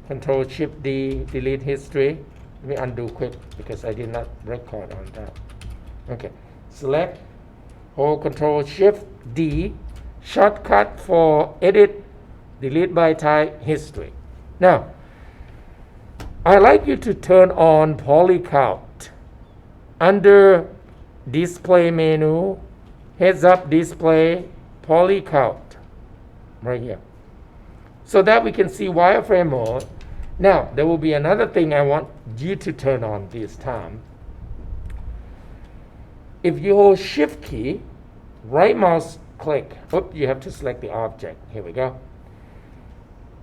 Control Shift D, delete history. Let me undo quick because I did not record on that. Okay, select, hold Control Shift D, shortcut for edit, delete by type, history. Now, I like you to turn on poly count. Under display menu, heads up display, poly count, right here. So that we can see wireframe mode. Now, there will be another thing I want you to turn on this time. If you hold Shift key, right mouse click, oops, you have to select the object. Here we go.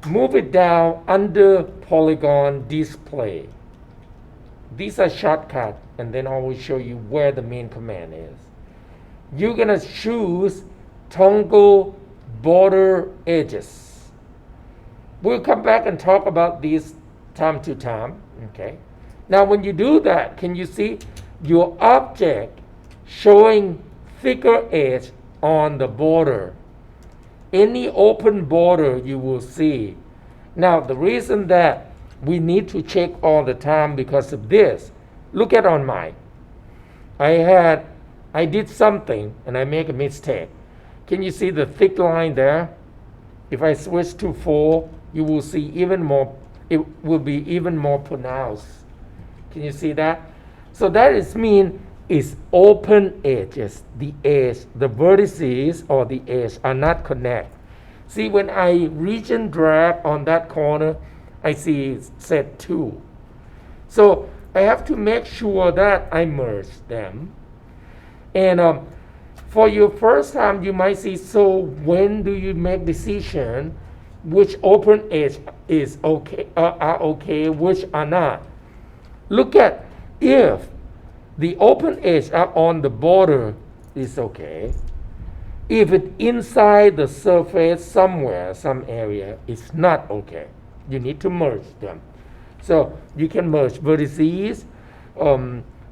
Move it down under Polygon display. These are shortcuts, and then I will show you where the main command is. You're gonna choose toggle border edges. We'll come back and talk about these time to time. Okay. Now, when you do that, can you see your object showing thicker edge on the border? Any open border you will see. Now, the reason that we need to check all the time because of this, look at on mine. I did something and I make a mistake. Can you see the thick line there? If I switch to 4, you will see even more, it will be even more pronounced. Can you see that? So that is mean is open edges, the edge, the vertices or the edge are not connect. See, when I reach and drag on that corner, I see set 2. So I have to make sure that I merge them. And for your first time, you might see, so when do you make decision which open edge is okay, are okay, which are not? Look at if the open edge are on the border is okay. If it's inside the surface somewhere, some area, it's not okay. You need to merge them. So you can merge vertices.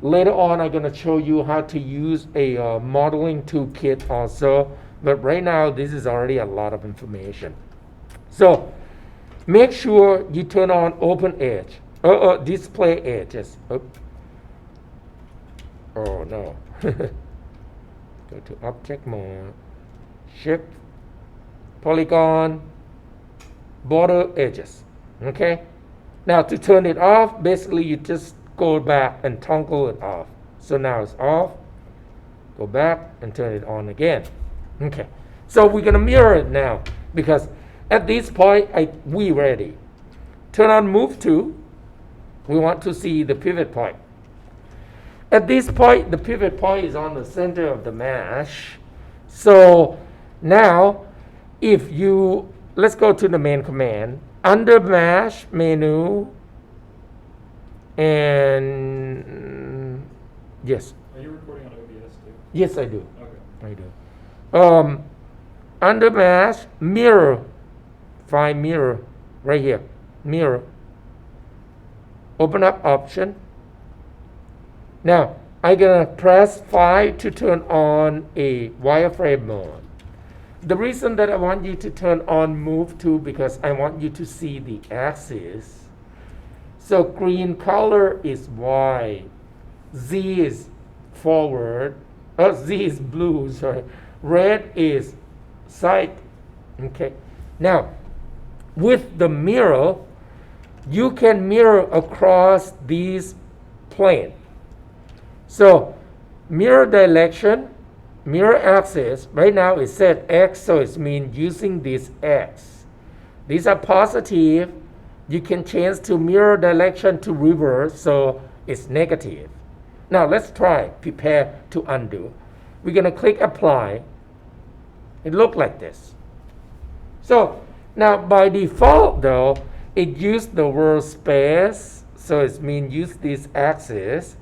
Later on, I'm going to show you how to use a modeling toolkit also. But right now, this is already a lot of information. So make sure you turn on open edge, display edges. Oh no. Go to object mode, shift, polygon, border edges. Okay? Now to turn it off, basically you just go back and toggle it off. So now it's off. Go back and turn it on again. Okay. So we're gonna mirror it now because at this point we ready. Turn on move to. We want to see the pivot point. At this point, the pivot point is on the center of the mesh. So now, if you, let's go to the main command. Under mesh menu, and yes. Are you recording on OBS too? Yes, I do. Okay. I do. Under mesh, mirror. Find mirror right here. Mirror. Open up option. Now, I'm going to press 5 to turn on a wireframe mode. The reason that I want you to turn on move to because I want you to see the axis. So green color is Y. Z is forward. Z is blue, sorry. Red is side. Okay. Now, with the mirror, you can mirror across these planes. So mirror direction, mirror axis, right now it said X, so it means using this X. These are positive. You can change to mirror direction to reverse, so it's negative. Now let's try, prepare to undo. We're gonna click apply. It looks like this. So now by default though, it used the word space, so it means use this axis.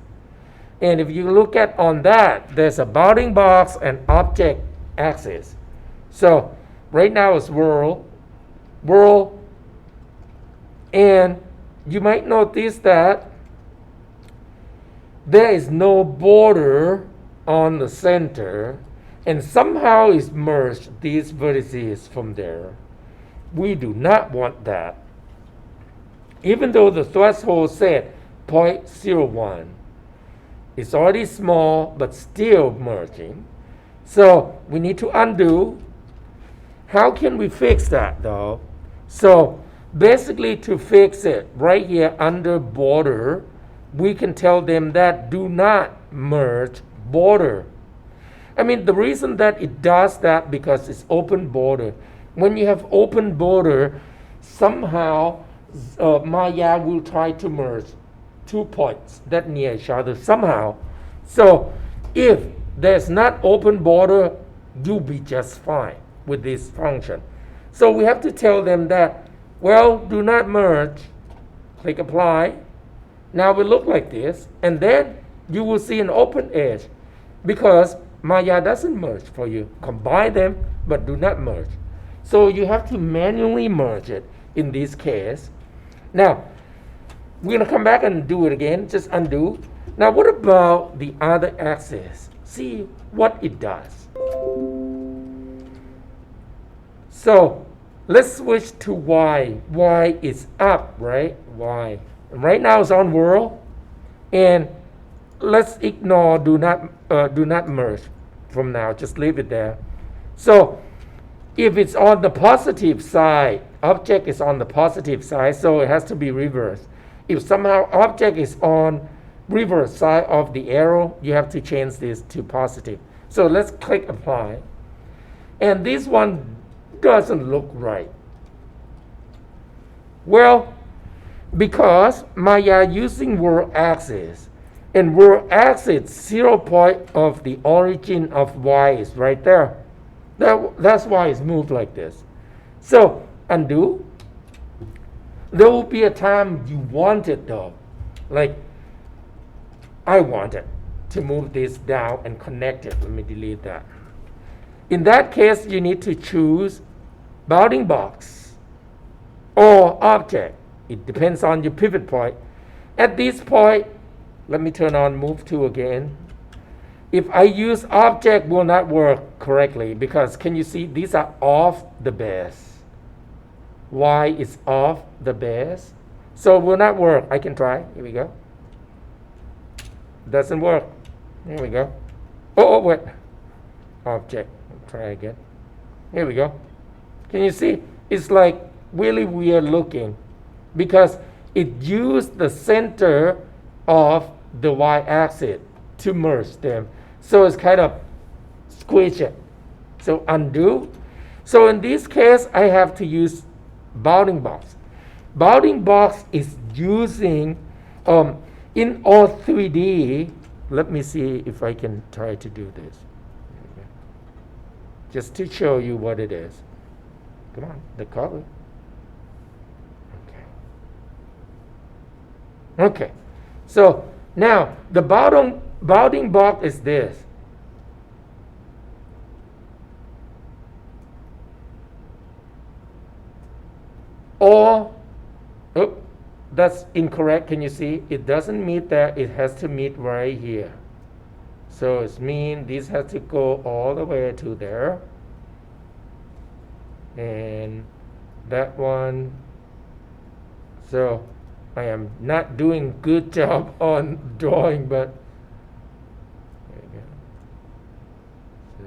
And if you look at on that, there's a bounding box and object axis. So right now it's world, and you might notice that there is no border on the center, and somehow it's merged these vertices from there. We do not want that. Even though the threshold said 0.01, it's already small, but still merging. So we need to undo. How can we fix that though? So basically to fix it, right here under border, we can tell them that do not merge border. I mean, the reason that it does that because it's open border. When you have open border, somehow Maya will try to merge 2 points that near each other somehow. So if there's not open border, you'll be just fine with this function. So we have to tell them that, well, do not merge. Click apply. Now we look like this, and then you will see an open edge because Maya doesn't merge for you. Combine them, but do not merge. So you have to manually merge it in this case. Now, we're going to come back and do it again, just undo. Now, what about the other axis? See what it does. So, let's switch to Y. Y is up, right? Y. Right now it's on world. And let's ignore do not merge from now. Just leave it there. So, if it's on the positive side, object is on the positive side, so it has to be reversed. If somehow object is on reverse side of the arrow, you have to change this to positive. So let's click apply. And this one doesn't look right. Well, because Maya using world axis, and world axis 0 point of the origin of Y is right there. That's why it's moved like this. So undo. There will be a time you want it though. Like I want it to move this down and connect it. Let me delete that. In that case, you need to choose bounding box or object. It depends on your pivot point. At this point, let me turn on move to again. If I use object will not work correctly because can you see these are off the base. Y is off the base. So it will not work. I can try. Here we go. Doesn't work. Here we go. Oh, wait. Object. Try again. Here we go. Can you see? It's like really weird looking because it used the center of the y-axis to merge them. So it's kind of squish it. So undo. So in this case, I have to use bounding box. Bounding box is using in all 3D. Let me see if I can try to do this. Just to show you what it is. Come on, the color. Okay. So now the bounding box is this. Or, that's incorrect. Can you see? It doesn't meet there. It has to meet right here. So it means this has to go all the way to there. And that one. So I am not doing good job on drawing, but there you go. So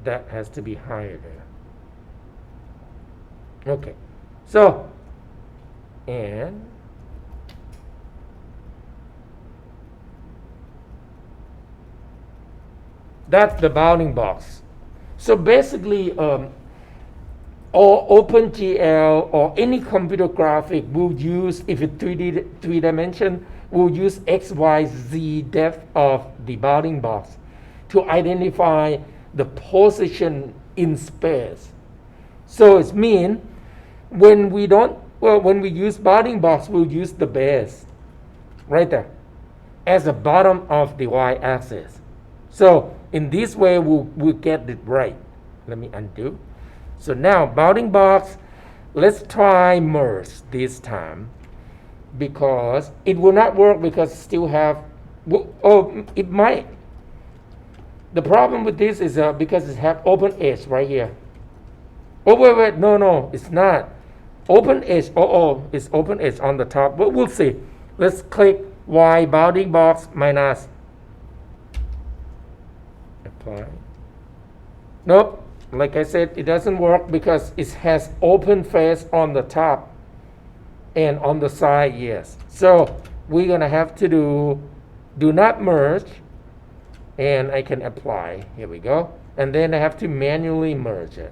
that has to be higher there. Okay. So and that's the bounding box. So basically, or OpenGL or any computer graphic will use, if it's 3 dimension, will use X, Y, Z depth of the bounding box to identify the position in space. So it means when we use bounding box, we'll use the base right there as the bottom of the y-axis. So in this way, we'll get it right. Let me undo. So now bounding box, let's try merge this time because it will not work because it still have, it might. The problem with this is because it have open edge right here. Oh, wait, no, it's not. Open edge, it's open edge on the top, but we'll see. Let's click Y bounding box minus. Apply. Nope, like I said, it doesn't work because it has open face on the top and on the side, yes. So we're gonna have to do not merge, and I can apply. Here we go. And then I have to manually merge it.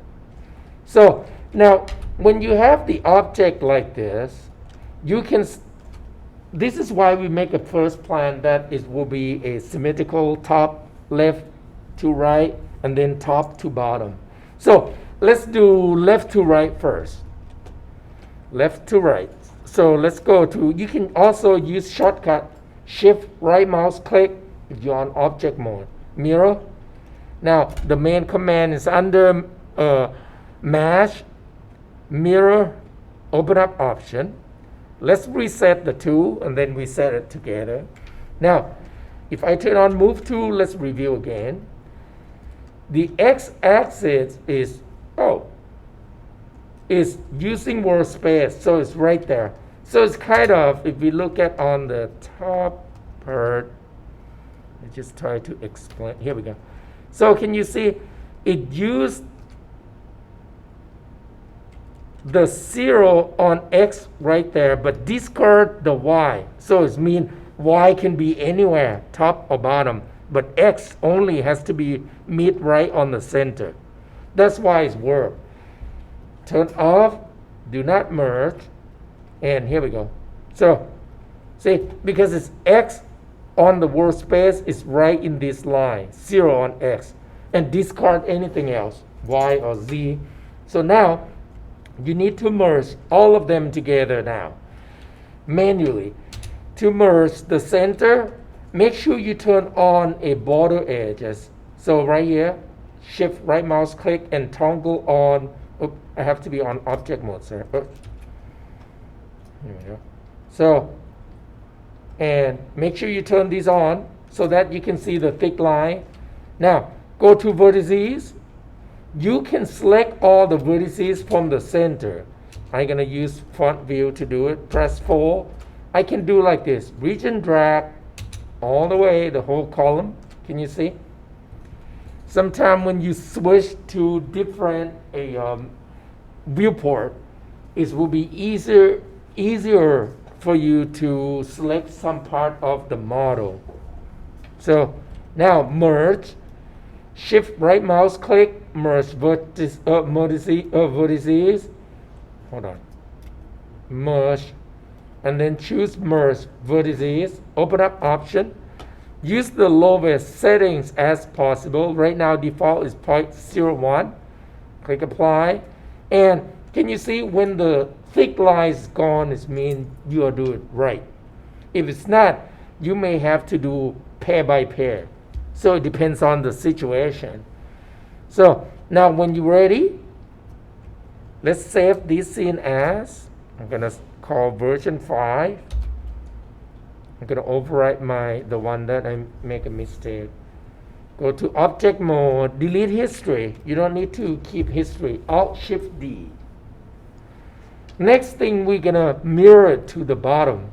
So now, when you have the object like this, you can, this is why we make a first plan that it will be a symmetrical top, left to right, and then top to bottom. So let's do left to right first. Left to right. So let's go to, you can also use shortcut, shift right mouse click if you're on object mode. Mirror. Now the main command is under Mesh, mirror, open up option. Let's reset the two and then we set it together. Now, if I turn on move tool, let's review again. The x-axis is using workspace, so it's right there. So it's kind of, if we look at on the top part, I just try to explain. Here we go. So can you see it used the 0 on X right there, but discard the Y. So it means Y can be anywhere, top or bottom, but X only has to be mid right on the center. That's why it's work. Turn off, do not merge, and here we go. So, see, because it's X on the workspace, it's right in this line, 0 on X, and discard anything else, Y or Z. So now, you need to merge all of them together now, manually. To merge the center, make sure you turn on a border edges. So right here, shift right mouse click and toggle on, I have to be on object mode, sir. Here we go. So, and make sure you turn these on so that you can see the thick line. Now, go to vertices. You can select all the vertices from the center. I'm going to use front view to do it. Press 4. I can do like this. Reach and drag all the way, the whole column. Can you see? Sometimes when you switch to different viewport, it will be easier for you to select some part of the model. So now merge. Shift right mouse click, merge vertices. Hold on. Merge. And then choose merge vertices. Open up option. Use the lowest settings as possible. Right now default is 0.01. Click apply. And can you see when the thick line is gone, it means you are doing it right. If it's not, you may have to do pair by pair. So it depends on the situation. So now when you're ready, let's save this scene as, I'm going to call version 5. I'm going to overwrite the one that I make a mistake. Go to object mode, delete history. You don't need to keep history. Alt-Shift-D. Next thing, we're going to mirror it to the bottom.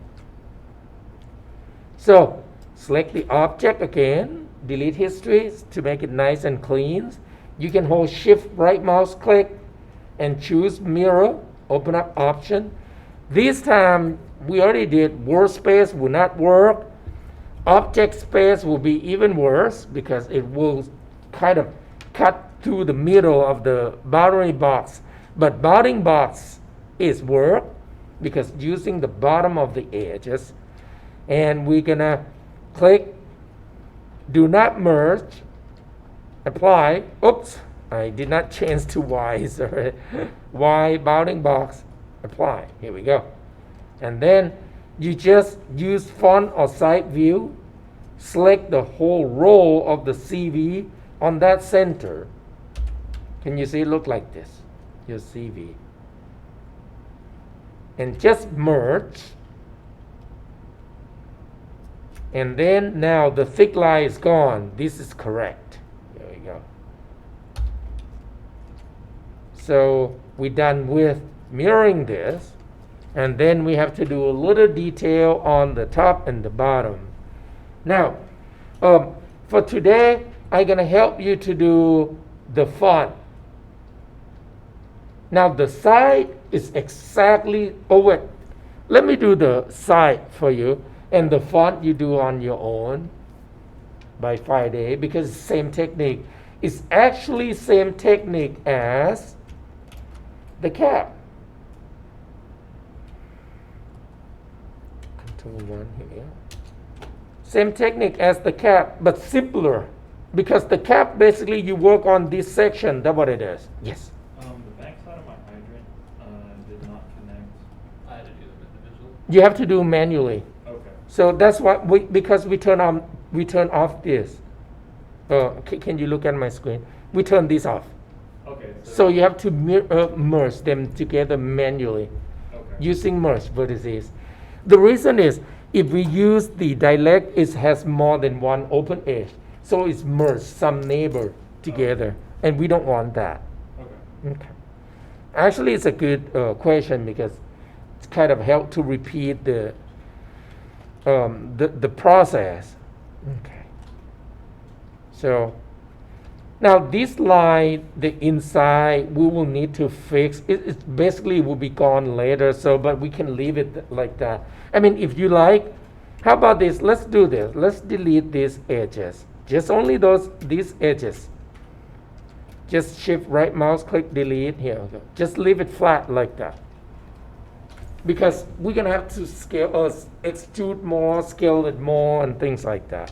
So select the object again. Delete history to make it nice and clean. You can hold shift right mouse click and choose mirror, open up option. This time we already did workspace will not work. Object space will be even worse because it will kind of cut through the middle of the boundary box. But bounding box is work because using the bottom of the edges. And we're gonna click do not merge, apply. Oops, I did not change to Y, sorry. Y bounding box, apply. Here we go. And then you just use font or side view, select the whole row of the CV on that center. Can you see it look like this? Your CV. And just merge. And then now the thick line is gone. This is correct. There we go. So we're done with mirroring this, and then we have to do a little detail on the top and the bottom. Now, for today, I'm going to help you to do the font. Now, the side is exactly, oh wait, let me do the side for you, and the font you do on your own by Friday, because same technique. It's actually same technique as the cap. Control 1 here. Same technique as the cap, but simpler. Because the cap, basically, you work on this section. That's what it is. Yes? The back side of my hydrant did not connect. I had to do them individually? You have to do manually. Okay. So that's why, because we turn off this. Can you look at my screen? We turn this off. Okay. So you have to merge them together manually, okay, using merge vertices. The reason is, if we use the direct, it has more than one open edge. So it's merged some neighbor together, and we don't want that. Okay. Okay. Actually, it's a good question, because it's kind of help to repeat the process. Okay. So now this line, the inside, we will need to fix. It basically will be gone later, but we can leave it like that. I mean, if you like, how about this? Let's do this. Let's delete these edges. Just only these edges. Just shift right mouse click delete here. Okay. Just leave it flat like that. Because we're gonna have to scale, extrude more, scale it more, and things like that.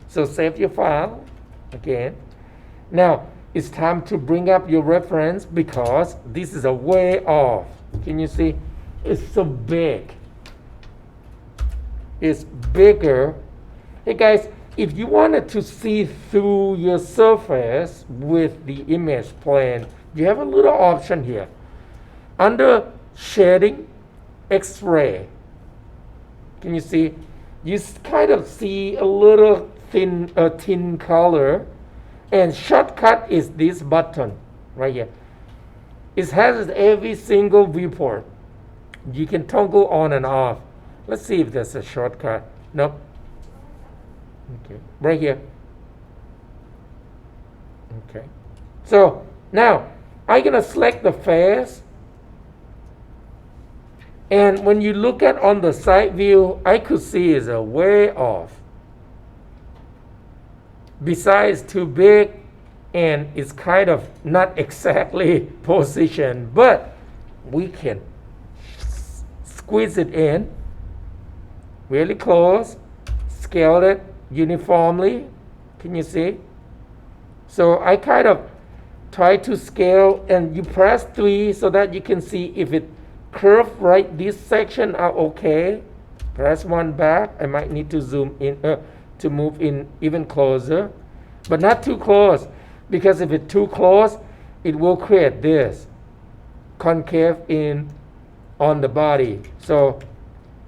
So save your file again. Now it's time to bring up your reference, because this is a way off. Can you see? It's so big. It's bigger. Hey guys, if you wanted to see through your surface with the image plane, you have a little option here. Under shading, X-ray. Can you see? You kind of see a little thin color, and shortcut is this button right here. It has every single viewport. You can toggle on and off. Let's see if there's a shortcut. Nope. Okay, right here. Okay. So now I'm gonna select the face, and when you look at on the side view, I could see it's a way off. Besides, too big, and it's kind of not exactly positioned, but we can squeeze it in really close, scale it uniformly. Can you see? So I kind of try to scale, and you press 3 so that you can see if it curve right. This section are okay. Press 1 back. I might need to zoom in to move in even closer, but not too close, because if it's too close, it will create this concave in on the body. So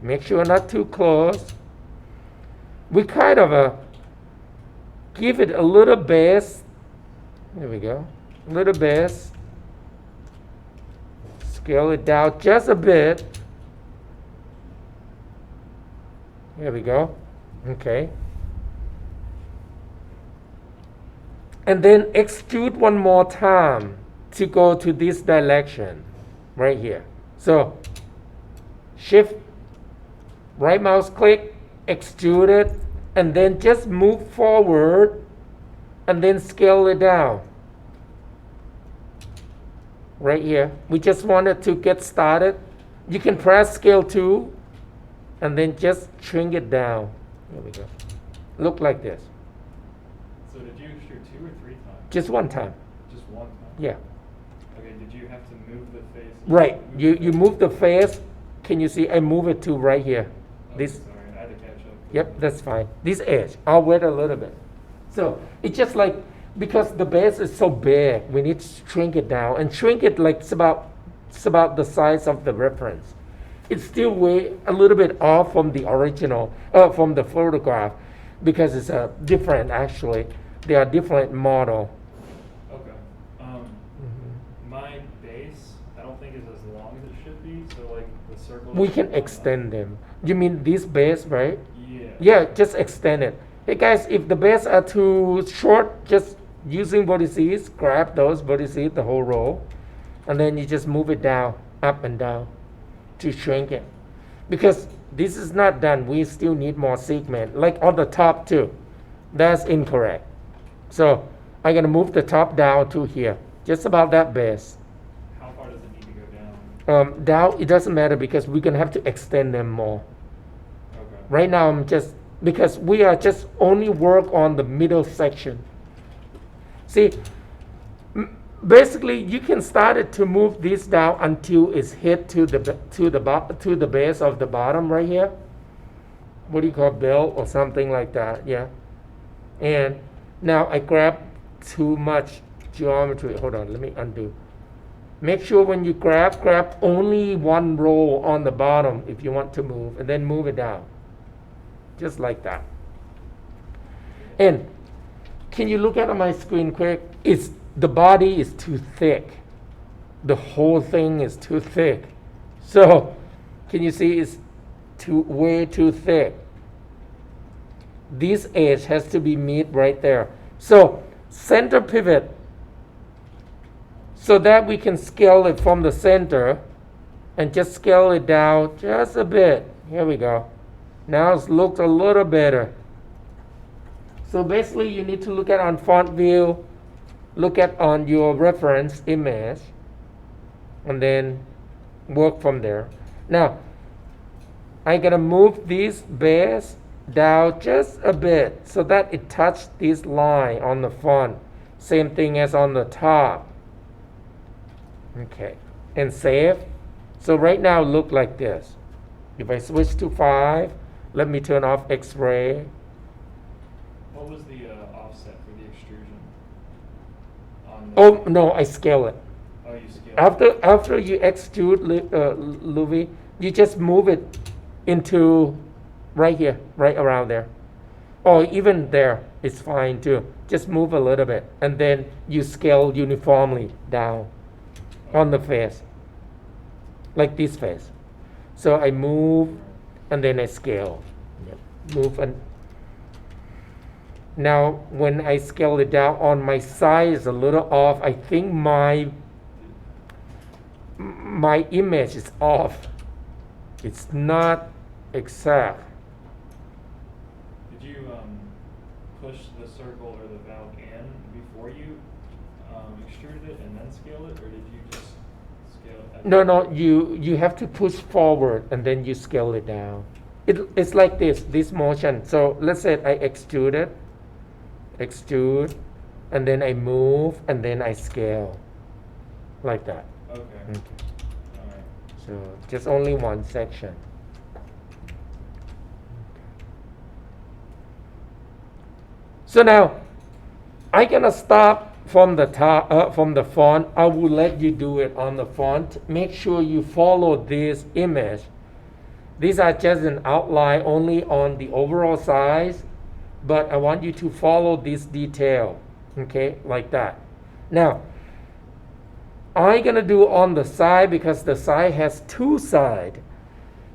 make sure not too close. We kind of give it a little base. There we go. A little base. Scale it down just a bit. There we go. Okay. And then extrude one more time to go to this direction right here. So shift, right mouse click, extrude it, and then just move forward and then scale it down. Right here. We just wanted to get started. You can press scale 2 and then just shrink it down. There we go. Look like this. So did you extrude 2 or 3 times? Just one time. Just one time? Yeah. Okay, did you have to move the face? Right. You move the face. Can you see? I move it to right here. Oh, This. sorry, I had to catch up. Yep, that's fine. This edge. I'll wait a little bit. So it's just like, because the base is so big, we need to shrink it down, and shrink it like it's about the size of the reference. It's still way a little bit off from the original, from the photograph, because it's different actually. They are different model. Okay. My base, I don't think is as long So like the circle. We that can you want extend them. You mean this base, right? Yeah. Yeah, just extend it. Hey guys, if the bases are too short, just using vertices, grab those vertices, the whole row, and then you just move it down, up and down to shrink it. Because this is not done, we still need more segment, like on the top too. That's incorrect. So I'm gonna move the top down to here, just about that base. How far does it need to go down? Down, it doesn't matter because we're gonna have to extend them more. Okay. Right now I'm just, because we are just only work on the middle section. See, basically you can start it to move this down until it's hit to the base of the bottom right here. What do you call belt or something like that? Yeah. And now I grab too much geometry. Hold on, let me undo. Make sure when you grab only one row on the bottom if you want to move, and then move it down. Just like that. And can you look at my screen quick? The body is too thick. The whole thing is too thick. So can you see it's way too thick? This edge has to be meet right there. So center pivot, so that we can scale it from the center and just scale it down just a bit. Here we go. Now it looks a little better. So basically you need to look at on font view, look at on your reference image, and then work from there. Now I'm gonna move this base down just a bit so that it touches this line on the font. Same thing as on the top. Okay, and save. So right now look like this. If I switch to 5, let me turn off X-ray. What was the offset for the extrusion? Oh no, I scale it. Oh, you scale After you extrude Louis, you just move it into right here, right around there. Or even there, it's fine too. Just move a little bit, and then you scale uniformly down on the face, like this face. So I move, and then I scale. Move, and now when I scale it down on my side is a little off. I think my image is off. It's not exact. Did you push the circle or the valve in before you extruded it and then scale it, or did you just scale it? No, you have to push forward and then you scale it down. It's like this motion. So let's say I extrude, and then I move, and then I scale, like that. Okay. Okay. All right. So just only one section. So now I'm gonna start from the top, from the font. I will let you do it on the font. Make sure you follow this image. These are just an outline only on the overall size, but I want you to follow this detail, okay, like that. Now, I'm gonna do on the side because the side has two sides.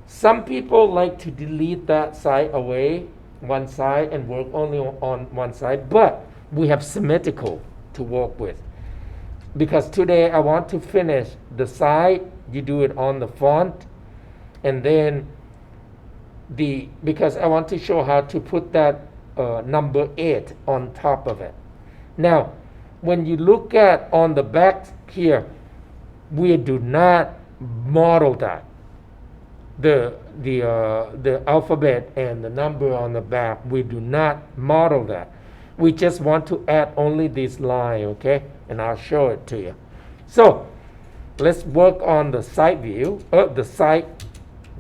Some people like to delete that side away, one side, and work only on one side, but we have symmetrical to work with. Because today I want to finish the side, you do it on the font, and then because I want to show how to put that number 8 on top of it. Now, when you look at on the back here, we do not model that. The alphabet and the number on the back, we do not model that. We just want to add only this line, okay? And I'll show it to you. So let's work on the side view, the side,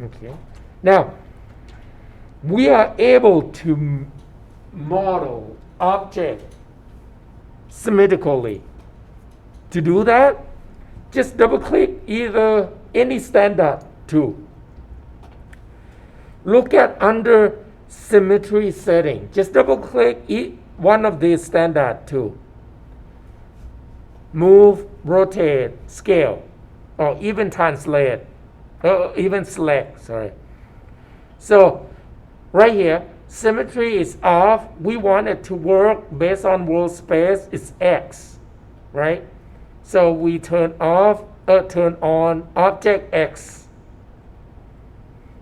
okay? Now, we are able to model object symmetrically. To do that, just double click either any standard tool. Look at under symmetry setting. Just double click one of these standard tools. Move, rotate, scale, or even translate. Even select, sorry. So right here, symmetry is off. We want it to work based on world space. It's X, right? So we turn on object X.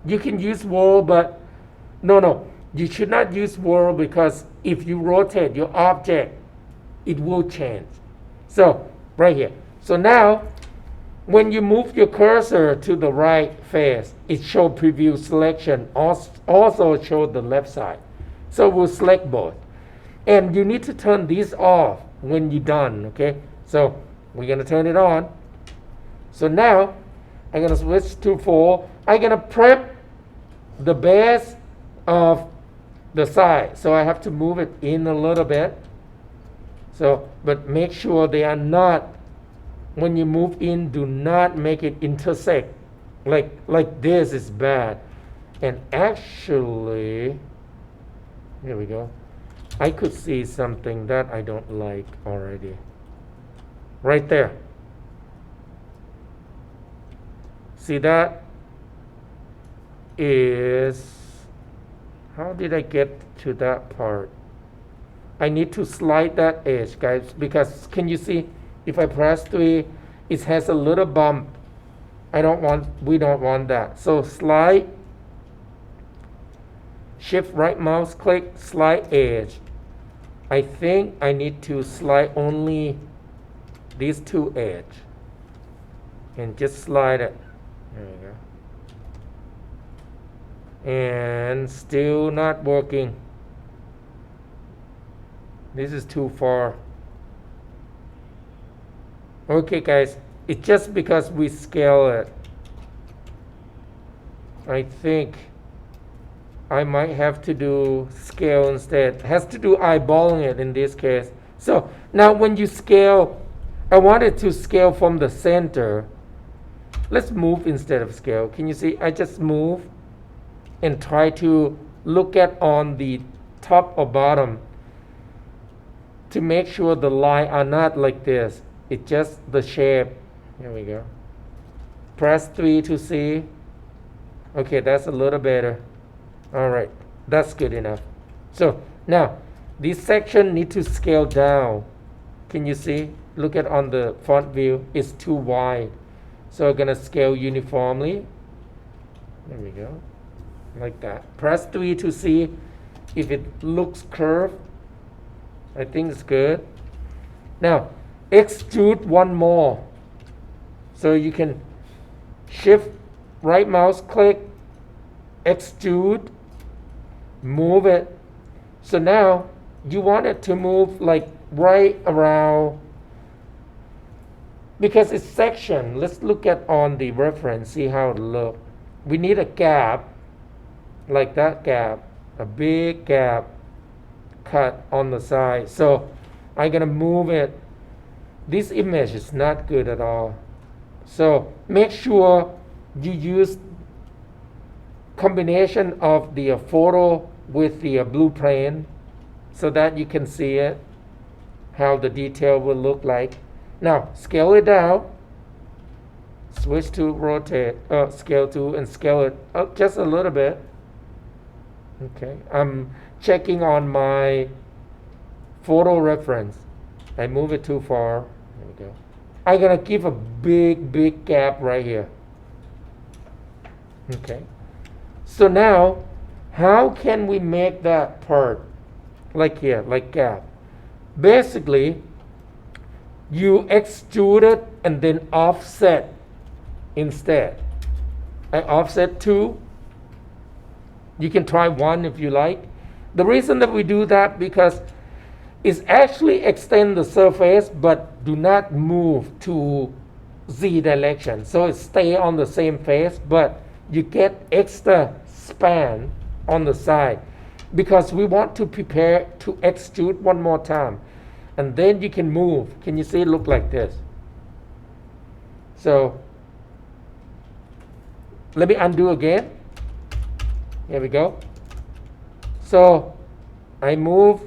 You can use world, but no. You should not use world because if you rotate your object, it will change. So right here. So now, when you move your cursor to the right face, it shows preview selection, also shows the left side. So we'll select both. And you need to turn these off when you're done, okay? So we're going to turn it on. So now, I'm going to switch to 4. I'm going to prep the base of the side. So I have to move it in a little bit. So, but make sure they are not, when you move in, do not make it intersect. Like this is bad. And actually, here we go. I could see something that I don't like already. Right there. See, that is, how did I get to that part? I need to slide that edge, guys, because can you see, if I press 3, it has a little bump. We don't want that. So slide, shift right mouse click, slide edge. I think I need to slide only these 2 edge. And just slide it. There we go. And still not working. This is too far. Okay, guys, it's just because we scale it. I think I might have to do scale instead. Has to do eyeballing it in this case. So now when you scale, I wanted to scale from the center. Let's move instead of scale. Can you see? I just move and try to look at on the top or bottom to make sure the line are not like this. It's just the shape. Here we go. Press 3 to see. Okay, that's a little better. All right, that's good enough. So now this section need to scale down. Can you see? Look at on the front view, it's too wide. So I'm gonna scale uniformly. There we go, like that. Press 3 to see if it looks curved. I think it's good. Now extrude one more. So you can shift right mouse click, extrude, move it. So now you want it to move like right around, because it's section. Let's look at on the reference, see how it looks. We need a gap, like that gap, a big gap cut on the side. So I'm gonna move it. This image is not good at all. So make sure you use combination of the photo with the blueprint so that you can see it, how the detail will look like. Now scale it down, switch to rotate, scale to, and scale it up just a little bit. Okay, I'm checking on my photo reference. I move it too far. There we go. I'm gonna give a big gap right here. Okay. So now, how can we make that part like here, like gap? Basically, you extrude it and then offset instead. I offset 2. You can try 1 if you like. The reason that we do that because it's actually extend the surface but do not move to Z direction. So it stay on the same face, but you get extra span on the side because we want to prepare to extrude one more time. And then you can move. Can you see it look like this? So let me undo again. Here we go. So I move,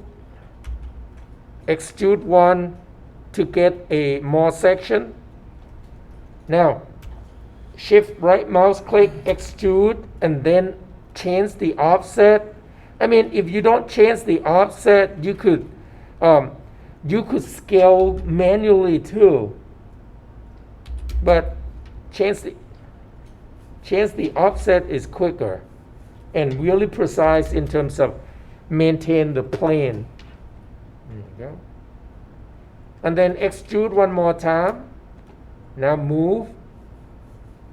extrude 1 to get a more section. Now shift right mouse click, extrude, and then change the offset. I mean, if you don't change the offset, you could scale manually too. But change the offset is quicker and really precise in terms of maintain the plane. There you go. And then extrude one more time. Now move.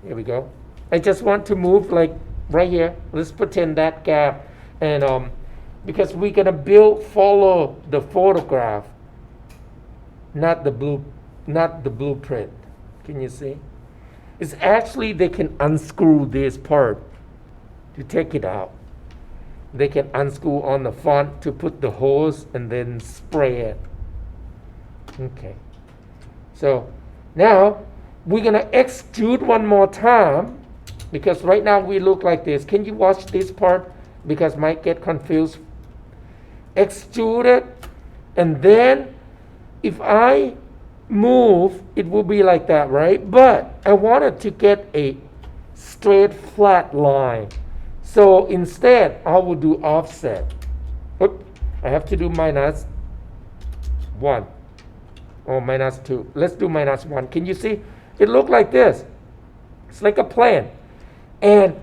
Here we go. I just want to move like right here. Let's pretend that gap. And because we're gonna follow the photograph, not the blueprint. Can you see? It's actually they can unscrew this part to take it out. They can unscrew on the font to put the holes and then spray it. Okay. So now we're gonna extrude one more time because right now we look like this. Can you watch this part? Because might get confused. Extrude it, and then if I move, it will be like that, right? But I wanted to get a straight flat line. So instead, I will do offset. Oops, I have to do -1 or -2. Let's do -1. Can you see? It looks like this. It's like a plane. And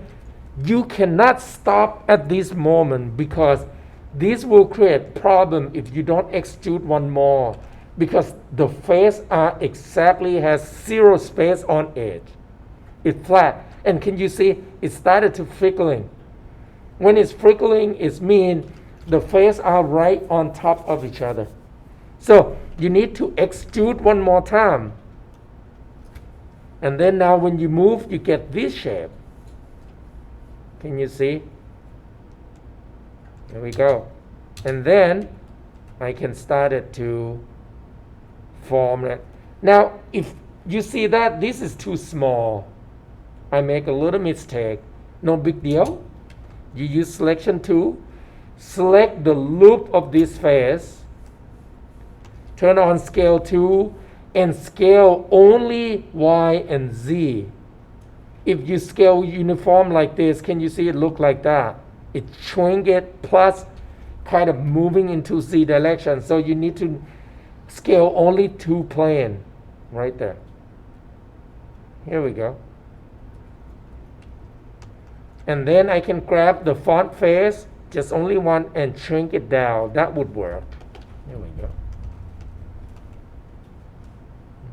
you cannot stop at this moment because this will create problem if you don't extrude one more, because the face exactly has 0 space on edge. It's flat. And can you see it started to frickling? When it's frickling, it means the face are right on top of each other. So you need to extrude one more time. And then now when you move, you get this shape. Can you see? There we go. And then I can start it to form it. Now, if you see that this is too small, I make a little mistake. No big deal. You use selection tool, select the loop of this face, turn on scale 2, and scale only Y and Z. If you scale uniform like this, can you see it look like that? It shrink it plus kind of moving into Z direction. So you need to scale only 2 plane right there. Here we go. And then I can grab the font face, just only one, and shrink it down. That would work. Here we go.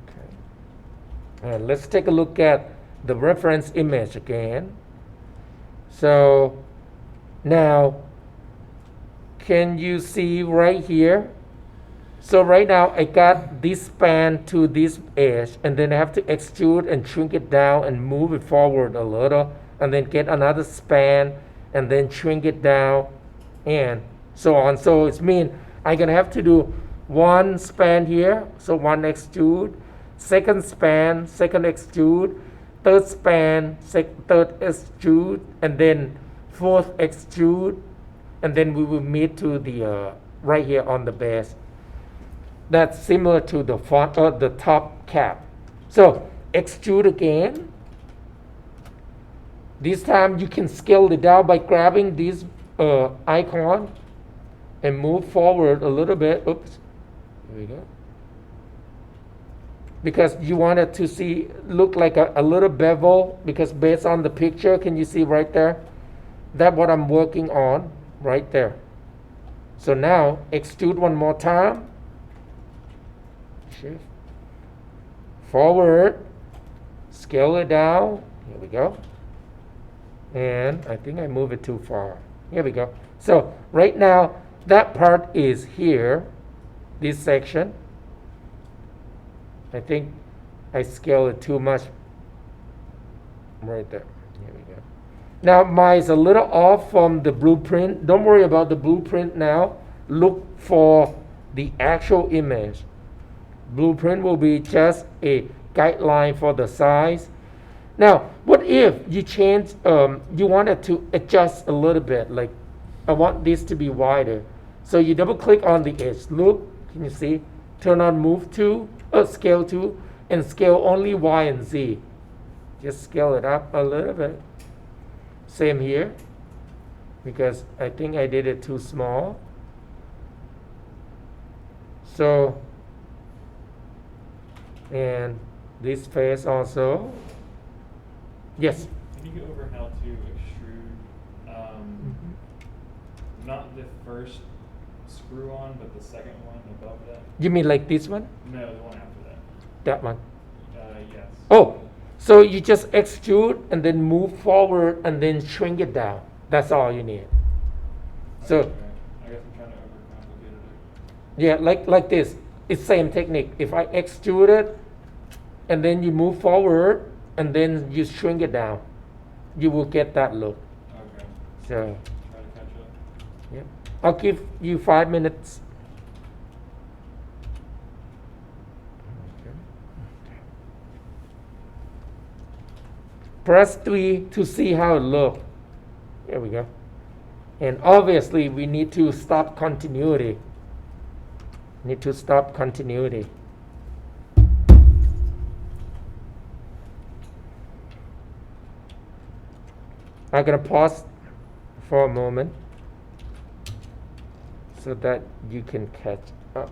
Okay. And let's take a look at the reference image again. So now, can you see right here? So right now I got this span to this edge, and then I have to extrude and shrink it down and move it forward a little, and then get another span and then shrink it down and so on. So it means I'm gonna have to do 1 span here, so 1 extrude, second span, second extrude, third span, third extrude, and then 4th extrude, and then we will meet to the right here on the base. That's similar to the font the top cap. So extrude again. This time you can scale it down by grabbing this icon and move forward a little bit. Oops, here we go. Because you want it to look like a little bevel, because based on the picture, can you see right there? That's what I'm working on right there. So now extrude one more time. Shift. Forward. Scale it down. Here we go. And I think I move it too far. Here we go. So right now that part is here, this section. I think I scale it too much right there. Here we go. Now mine is a little off from the blueprint. Don't worry about the blueprint now. Look for the actual image. Blueprint will be just a guideline for the size. Now, what if you change, you wanted to adjust a little bit, like I want this to be wider. So you double click on the edge. Look, can you see? Turn on move to, scale to, and scale only Y and Z. Just scale it up a little bit. Same here, because I think I did it too small. So, and this face also. Yes? Can you go over how to extrude, not the first screw on, but the second one above that? You mean like this one? No, the one after that. That one? Yes. Oh, so you just extrude and then move forward and then shrink it down. That's all you need. So, Okay. I guess I'm trying to overcomplicate it. yeah, like this. It's same technique. If I extrude it and then you move forward and then you shrink it down, you will get that look. Okay. So, Try to catch up. yeah. I'll give you 5 minutes. Press 3 to see how it looks. Here we go. And obviously we need to stop continuity. Need to stop continuity. I'm going to pause for a moment so that you can catch up.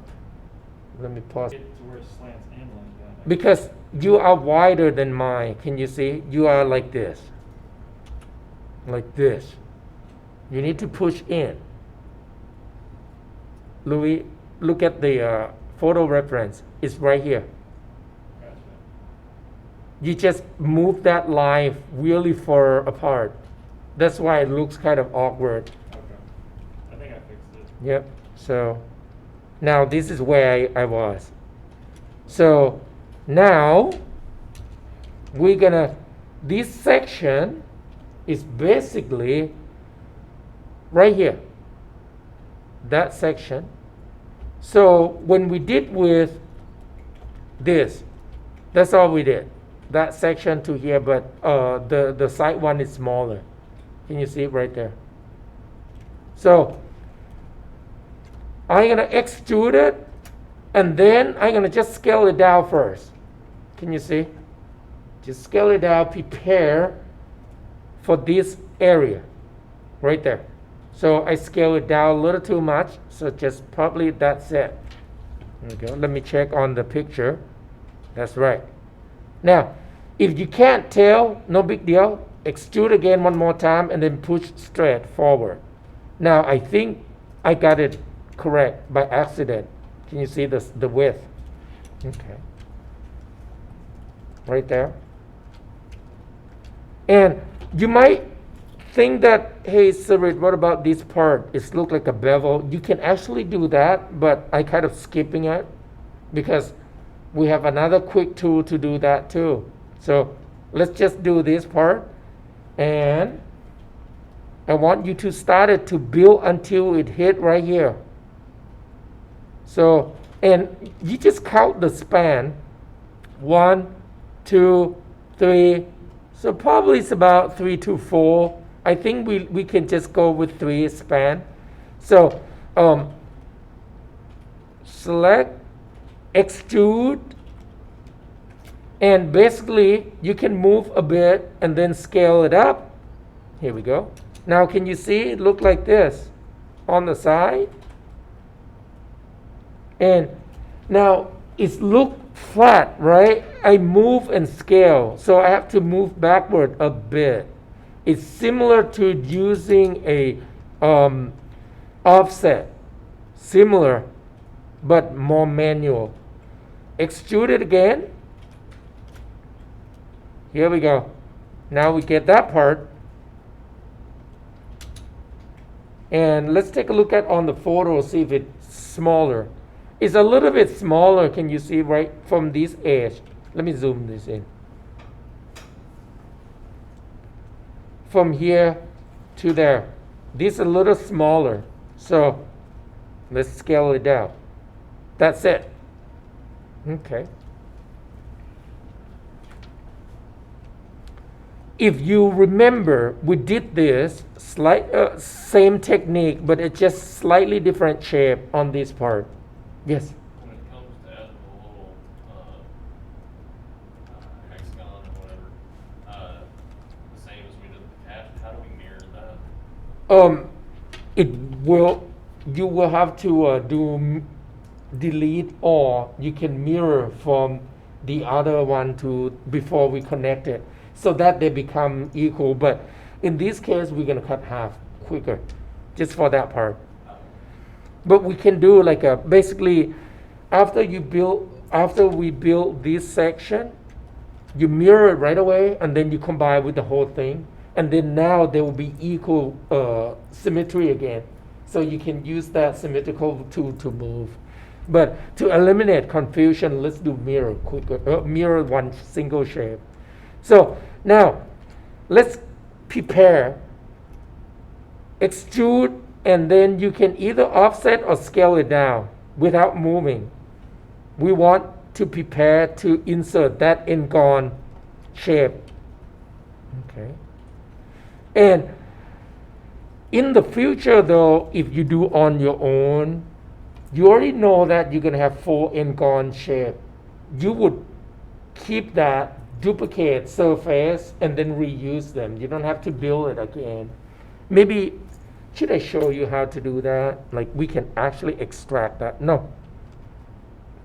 Let me pause. Get to where it slants and lines down. Because you are wider than mine. Can you see? You are like this. Like this. You need to push in. Louis, look at the photo reference. It's right here. Gotcha. You just move that line really far apart. That's why it looks kind of awkward. Okay. I think I fixed it. Yep. So now this is where I was. So now we're gonna, this section is basically right here, that section. So when we did with this, that's all we did, that section to here, but the side one is smaller. Can you see it right there? So I'm gonna extrude it and then I'm gonna just scale it down first. Can you see? Just scale it down, prepare for this area right there. So I scale it down a little too much, so just probably that's it. There we go. Let me check on the picture. That's right. Now, if you can't tell, no big deal. Extrude again one more time and then push straight forward. Now I think I got it correct by accident. Can you see the width? Okay. Right there. And you might think that, hey, Sarit, what about this part? It looks like a bevel. You can actually do that, but I kind of skipping it because we have another quick tool to do that too. So let's just do this part. And I want you to start it to build until it hit right here. So, and you just count the span. 1, 2, 3. So probably it's about 3 to 4. I think we can just go with 3 span. So select, extrude, and basically you can move a bit and then scale it up. Here we go. Now can you see it look like this on the side? And now it's look flat, right? I move and scale, so I have to move backward a bit. It's similar to using a offset, similar, but more manual. Extrude it again. Here we go. Now we get that part. And let's take a look at on the photo, see if it's smaller. It's a little bit smaller, can you see right from this edge? Let me zoom this in. From here to there. This is a little smaller. So let's scale it down. That's it. Okay. If you remember, we did this same technique, but it's just slightly different shape on this part. Yes? When it comes to adding a little hexagon or whatever, It will, you will have to delete, or you can mirror from the other one to before we connect it, so that they become equal. But in this case, we're gonna cut half quicker, just for that part. But we can do like a, basically, after we build this section, you mirror it right away, and then you combine with the whole thing, and then now there will be equal symmetry again. So you can use that symmetrical tool to move. But to eliminate confusion, let's do mirror quicker, mirror one single shape. So now let's prepare, extrude, and then you can either offset or scale it down without moving. We want to prepare to insert that N-gon shape. Okay. And in the future, though, if you do on your own, you already know that you're going to have 4 N-gon shape. You would keep that, duplicate surface, and then reuse them. You don't have to build it again. Maybe, should I show you how to do that? Like, we can actually extract that. No.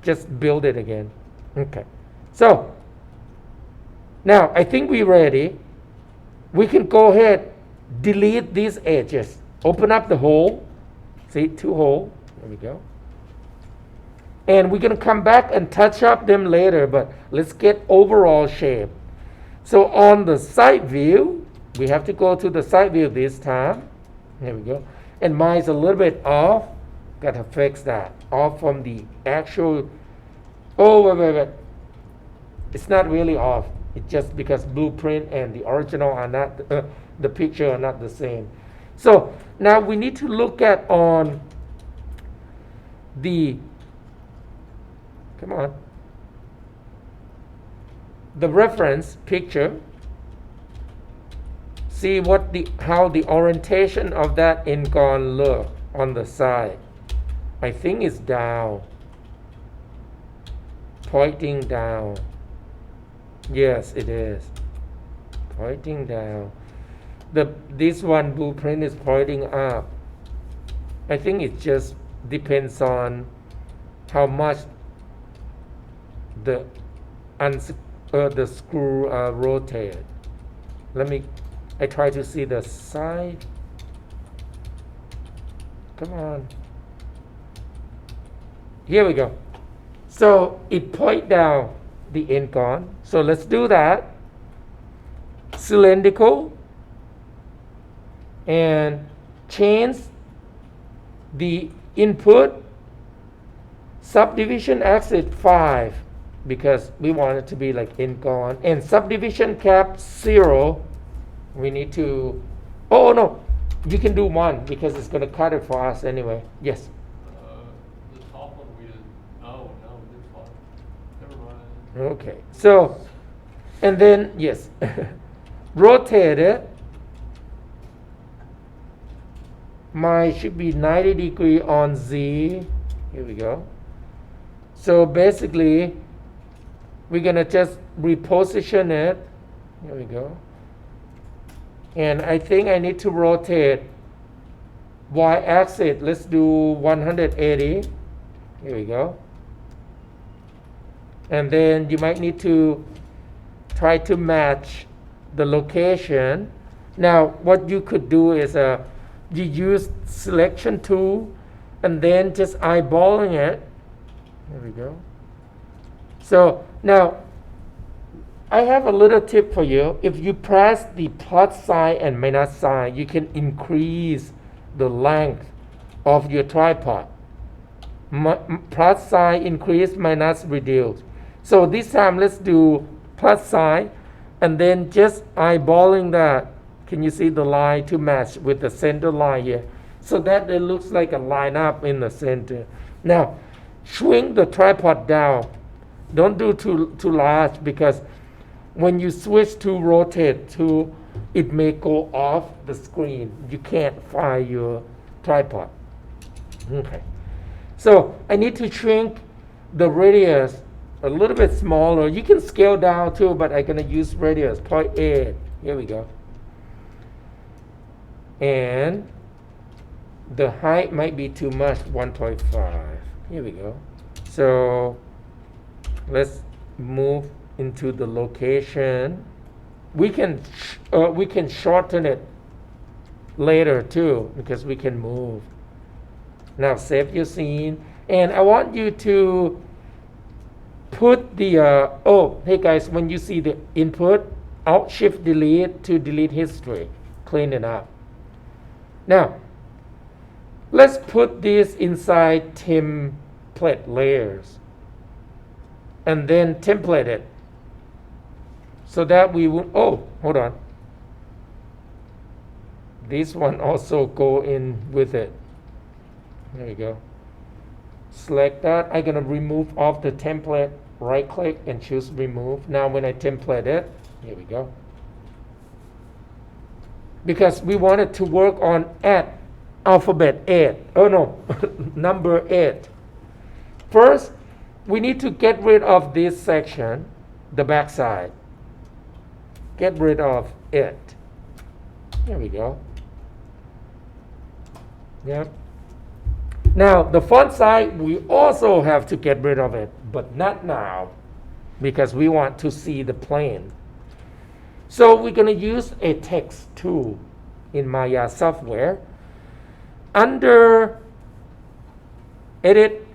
Just build it again. Okay. So, now I think we're ready. We can go ahead, delete these edges. Open up the hole. See, 2 holes. There we go. And we're going to come back and touch up them later, but let's get overall shape. So on the side view, we have to go to the side view this time. There we go. And mine's a little bit off. Got to fix that. Off from the actual. Oh, wait. It's not really off. It's just because blueprint and the original are not, the picture are not the same. So now we need to look at on the, come on, the reference picture. See what how the orientation of that N-gon look on the side. I think it's down, pointing down. Yes, it is pointing down. This one blueprint is pointing up. I think it just depends on how much the screw rotated. I try to see the side. Come on. Here we go. So it point down the N-gon. So let's do that. Cylindrical. And change the input subdivision exit 5, because we want it to be like N-gon. And subdivision cap 0. We need to, oh no, you can do 1 because it's going to cut it for us anyway. Yes? The top one we did, no, we did 5. Never mind. Okay, so, and then, yes, rotate it. Mine should be 90 degree on Z. Here we go. So basically, we're going to just reposition it. Here we go. And I think I need to rotate y-axis. Let's do 180. Here we go. And then you might need to try to match the location. Now, what you could do is you use selection tool and then just eyeballing it. There we go. So now, I have a little tip for you. If you press the plus sign and minus sign, you can increase the length of your tripod. Plus sign increase, minus reduce. So this time let's do plus sign and then just eyeballing that. Can you see the line to match with the center line here? So that it looks like a line up in the center. Now, shrink the tripod down. Don't do too large, because when you switch to rotate to, it may go off the screen. You can't find your tripod. Okay. So I need to shrink the radius a little bit smaller. You can scale down too, but I'm going to use radius 0.8. Here we go. And the height might be too much, 1.5. Here we go. So let's move into the location. We can shorten it later too, because we can move. Now save your scene, and I want you to put the oh, hey guys, when you see the input, Alt Shift Delete to delete history, clean it up. Now let's put this inside template layers and then template it so that we would, oh, hold on, this one also go in with it. There you go. Select that. I'm going to remove off the template, right click and choose remove. Now when I template it, here we go. Because we want it to work on at alphabet 8. Oh no, number 8. First, we need to get rid of this section, the back side. Get rid of it. There we go. Yep. Now, the font size, we also have to get rid of it, but not now, because we want to see the plane. So we're going to use a text tool in Maya software. Under Edit,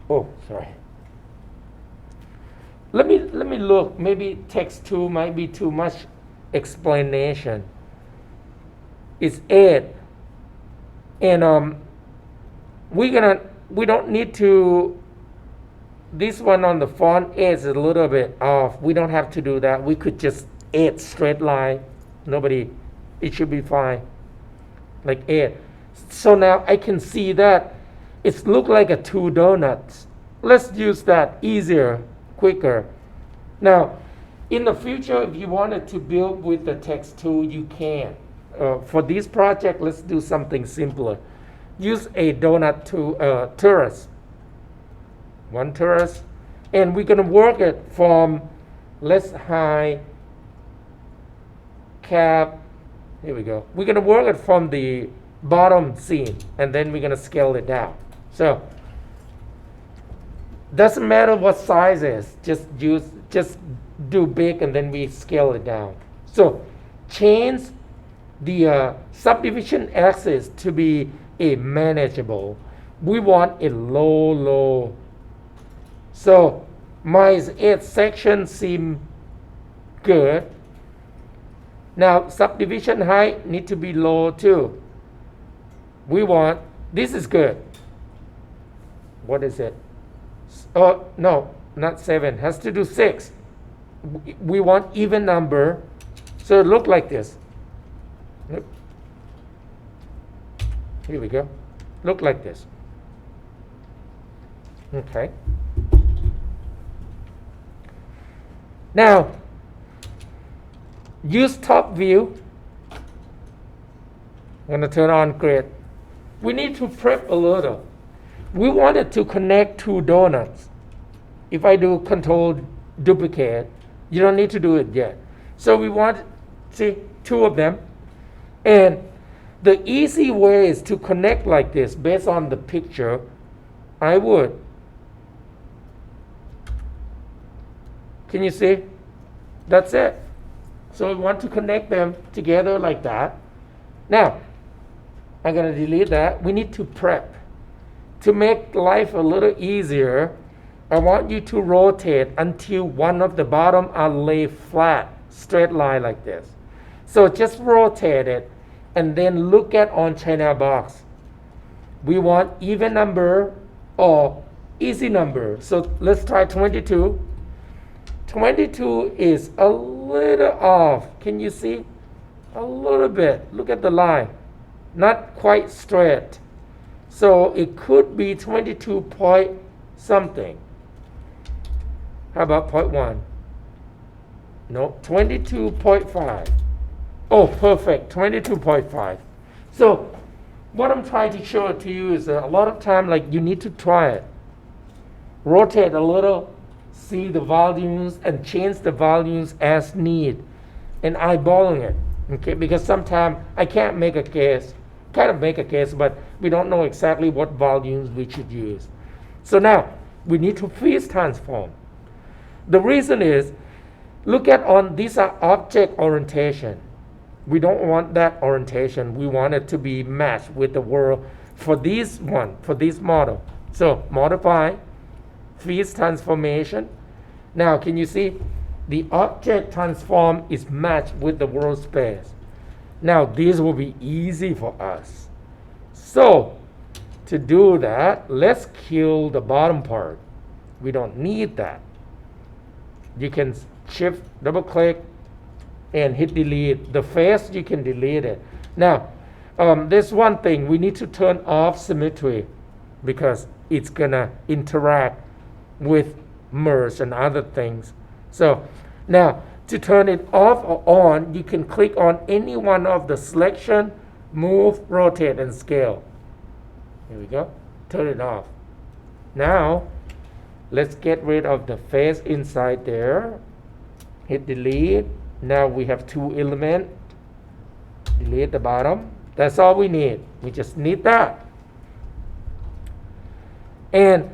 oh, sorry. Let me look. Maybe text tool might be too much explanation. It's 8. And we don't need to, this one on the font is a little bit off. We don't have to do that. We could just add straight line. It should be fine. Like 8. So now I can see that it looks like a 2 donuts. Let's use that, easier, quicker. Now, in the future, if you wanted to build with the text tool, you can. For this project, let's do something simpler. Use a donut to torus. One torus. And we're going to work it from less high cap. Here we go. We're going to work it from the bottom scene, and then we're going to scale it down. So, doesn't matter what size is. Just do big, and then we scale it down. So, change the subdivision axis to be a manageable. We want a low. So my 8 sections seem good. Now subdivision height need to be low too. We want, this is good. What is it? Oh no, not 7. Has to do 6. We want even number. So it look like this. Here we go. Look like this. Okay. Now, use top view. I'm going to turn on grid. We need to prep a little. We wanted to connect 2 donuts. If I do control duplicate, you don't need to do it yet. So we want, see, 2 of them. And the easy way is to connect like this based on the picture. I would. Can you see? That's it. So we want to connect them together like that. Now, I'm going to delete that. We need to prep. To make life a little easier, I want you to rotate until one of the bottom are lay flat, straight line like this. So just rotate it and then look at on China box. We want even number or easy number. So let's try 22. 22 is a little off. Can you see? A little bit. Look at the line. Not quite straight. So it could be 22 point something. How about 0.1? No, 22.5. Oh, perfect, 22.5. So what I'm trying to show to you is that a lot of time, like, you need to try it. Rotate a little, see the volumes, and change the volumes as need, and eyeballing it. Okay, because sometimes I can't make a guess, kind of make a guess, but we don't know exactly what volumes we should use. So now we need to freeze transform. The reason is, look at these are object orientation. We don't want that orientation. We want it to be matched with the world for this model. So modify, freeze transformation. Now can you see the object transform is matched with the world space. Now this will be easy for us. So to do that, let's kill the bottom part. We don't need that. You can shift, double click, and hit delete. The face, you can delete it. Now, there's one thing. We need to turn off symmetry because it's going to interact with merge and other things. So now, to turn it off or on, you can click on any one of the selection, move, rotate, and scale. Here we go. Turn it off. Now, let's get rid of the face inside there. Hit delete. Now we have two elements. Delete the bottom. That's all we need. We just need that. And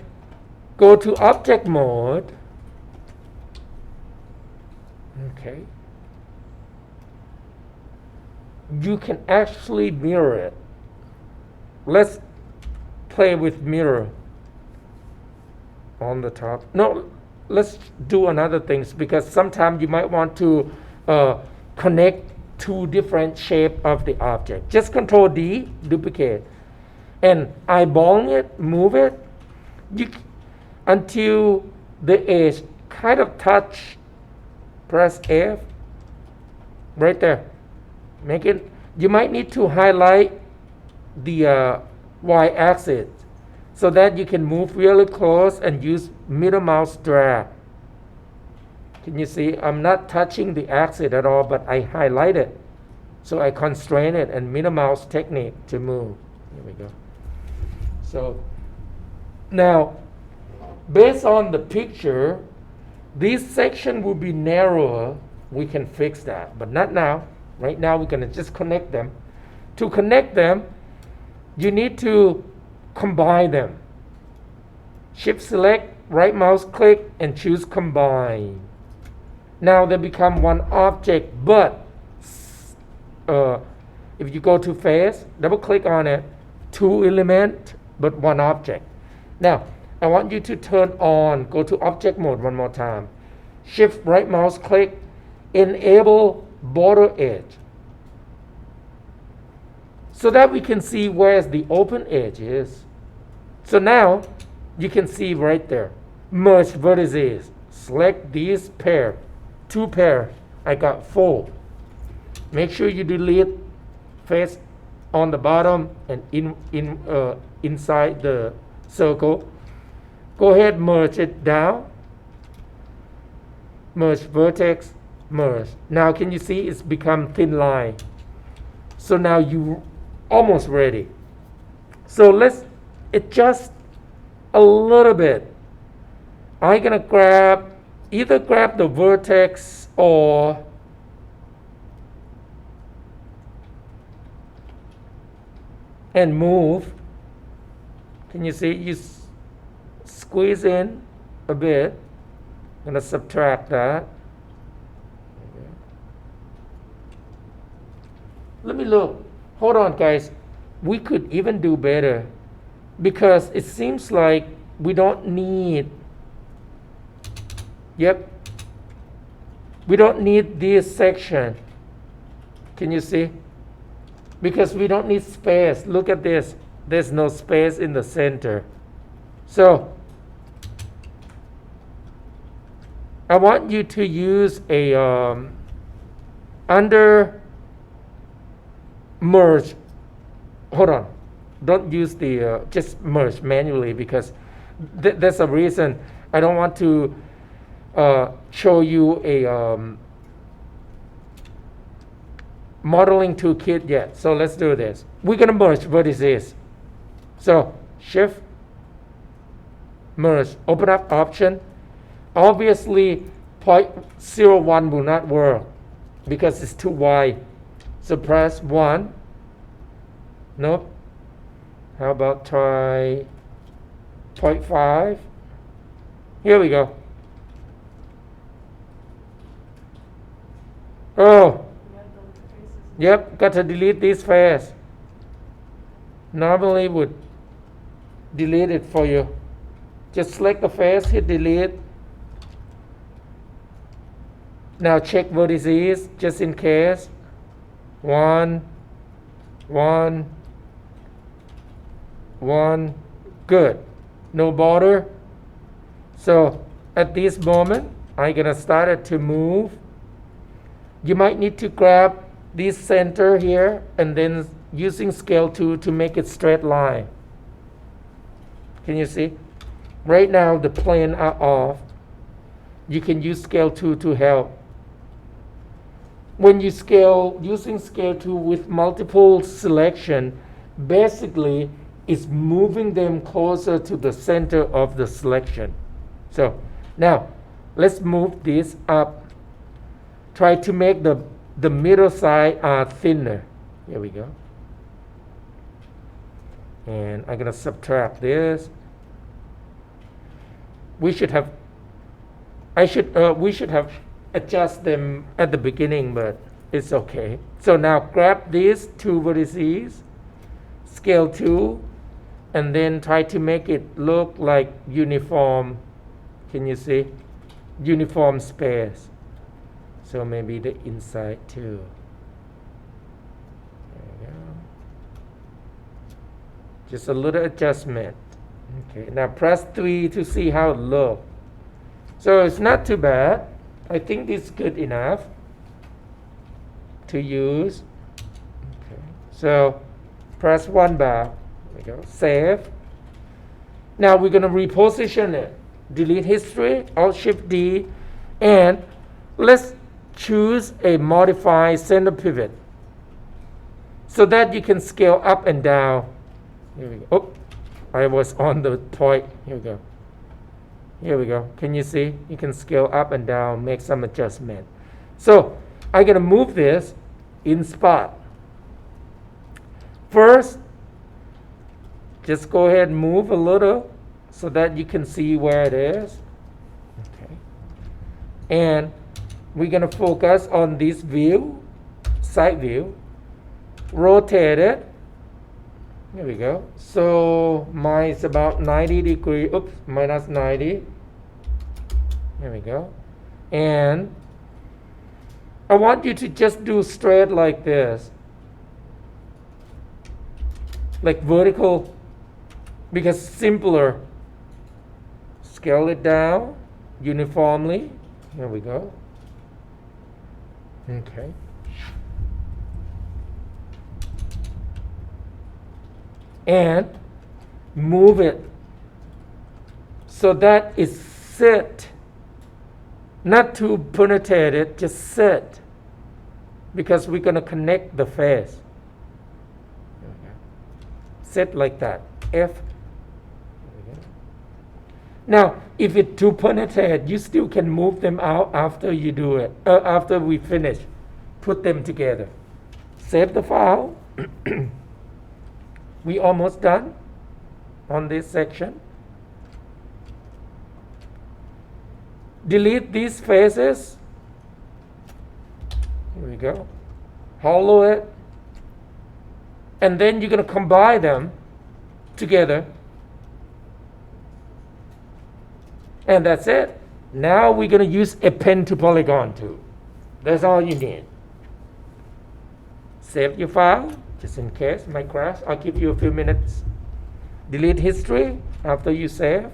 go to object mode. Okay. You can actually mirror it. Let's play with mirror on the top. No, let's do another things because sometimes you might want to connect two different shape of the object. Just Control D, duplicate, and eyeballing it, move it until the edge kind of touch. Press F right there. Make it. You might need to highlight the y-axis so that you can move really close and use middle mouse drag. Can you see? I'm not touching the axis at all, but I highlight it. So I constrain it and middle mouse technique to move. Here we go. So now, based on the picture, this section will be narrower. We can fix that, but not now. Right now, we're going to just connect them. To connect them, you need to combine them. Shift select, right mouse click, and choose combine. Now they become one object, but if you go to face, double click on it, two element, but one object. Now, I want you to turn on, go to object mode one more time. Shift right mouse click, enable border edge. So that we can see where the open edge is. So now you can see right there. Merge vertices. Select these pair. Two pair. I got 4. Make sure you delete face on the bottom and inside the circle. Go ahead, merge it down. Merge vertex, merge. Now can you see it's become thin line? So now you almost ready. So let's adjust a little bit. I'm gonna either grab the vertex or and move. Can you see? You squeeze in a bit. I'm going to subtract that. Let me look. Hold on, guys. We could even do better because it seems like we don't need. Yep. We don't need this section. Can you see? Because we don't need space. Look at this. There's no space in the center. So I want you to use a under merge. Hold on. Don't use the just merge manually because there's a reason. I don't want to show you a modeling toolkit yet. So let's do this. We're going to merge vertices. So shift, merge, open up option. Obviously, 0.01 will not work because it's too wide. So press 1. Nope. How about try 0.5? Here we go. Oh, yep, got to delete this face. Normally would delete it for you. Just select the face, hit delete. Now check vertices just in case. 1, 1, 1. Good. No border. So at this moment, I'm going to start it to move. You might need to grab this center here and then using scale 2 to make it straight line. Can you see? Right now the plane are off. You can use scale 2 to help. When you scale using scale 2 with multiple selection, basically it's moving them closer to the center of the selection. So now let's move this up. Try to make the middle side thinner. Here we go. And I'm going to subtract this. We should have adjust them at the beginning, but it's okay. So now grab these two vertices, scale 2, and then try to make it look like uniform. Can you see? Uniform space. So maybe the inside too. There we go. Just a little adjustment. Okay, now press 3 to see how it looks. So it's not too bad. I think it's good enough to use. Okay, so press 1 back. There we go. Save. Now we're going to reposition it. Delete history, Alt-Shift-D, and let's choose a modify center pivot so that you can scale up and down. Here we go. Oh, I was on the point. Here we go. Here we go. Can you see? You can scale up and down, make some adjustment. So I'm going to move this in spot. First, just go ahead and move a little so that you can see where it is. Okay. And we're going to focus on this view, side view. Rotate it. Here we go. So mine is about 90 degrees. Oops, minus 90. Here we go. And I want you to just do straight like this. Like vertical, because simpler. Scale it down uniformly. Here we go. Okay. And move it so that it sit, not too penetrated, just sit, because we're going to connect the face. Sit like that. F. Now, if it's too penetrated, you still can move them out after you do it. After we finish, put them together. Save the file. We almost done on this section. Delete these faces. Here we go. Hollow it. And then you're going to combine them together. And that's it. Now we're going to use append to polygon tool. That's all you need. Save your file, just in case my crash. I'll give you a few minutes. Delete history after you save.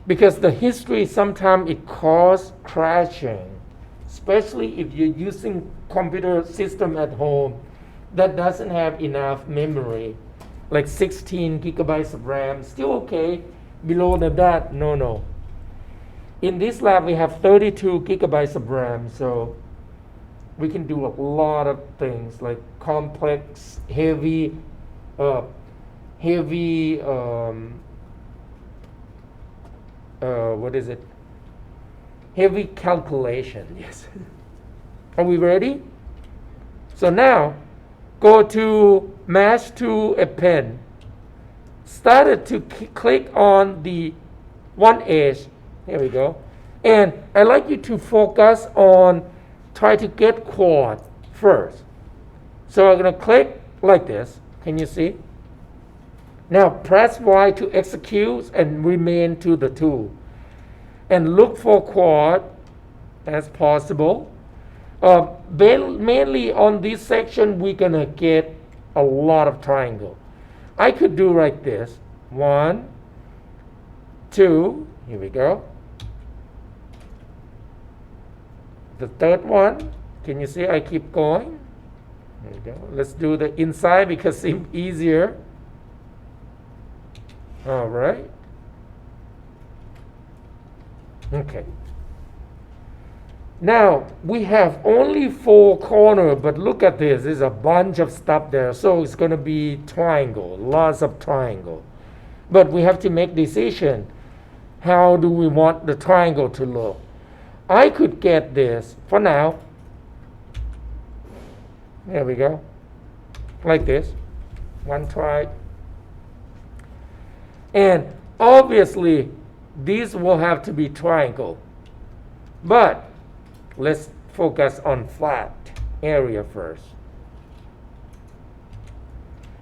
Because the history, sometimes it causes crashing. Especially if you're using computer system at home that doesn't have enough memory. Like 16 gigabytes of RAM, still okay. Below that, no. In this lab, we have 32 gigabytes of RAM, so we can do a lot of things like complex, heavy what is it? Heavy calculation, yes. Are we ready? So now, go to Match to a Pen. Started to click on the one edge. Here we go. And I like you to focus on try to get quad first. So I'm going to click like this. Can you see? Now press Y to execute and remain to the tool. And look for quad as possible. Mainly on this section, we're going to get a lot of triangle. I could do like this. 1, 2, here we go. The third one, can you see I keep going? There we go. Let's do the inside because it seems easier. All right. Okay. Now, we have only 4 corners, but look at this. There's a bunch of stuff there. So it's going to be triangle, lots of triangle. But we have to make decision. How do we want the triangle to look? I could get this for now. There we go. Like this. One try. And obviously, these will have to be triangle. But let's focus on flat area first.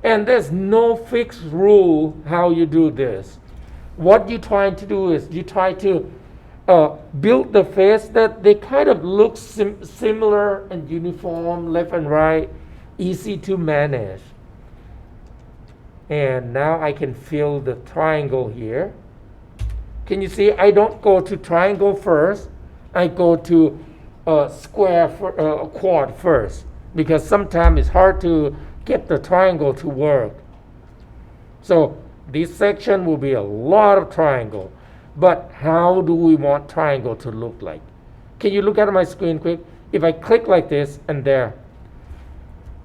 And there's no fixed rule how you do this. What you're trying to do is you try to build the face that they kind of look similar and uniform, left and right, easy to manage. And now I can fill the triangle here. Can you see I don't go to triangle first. I go to square quad first because sometimes it's hard to get the triangle to work. So this section will be a lot of triangle. But how do we want triangle to look like? Can you look at my screen quick? If I click like this and there.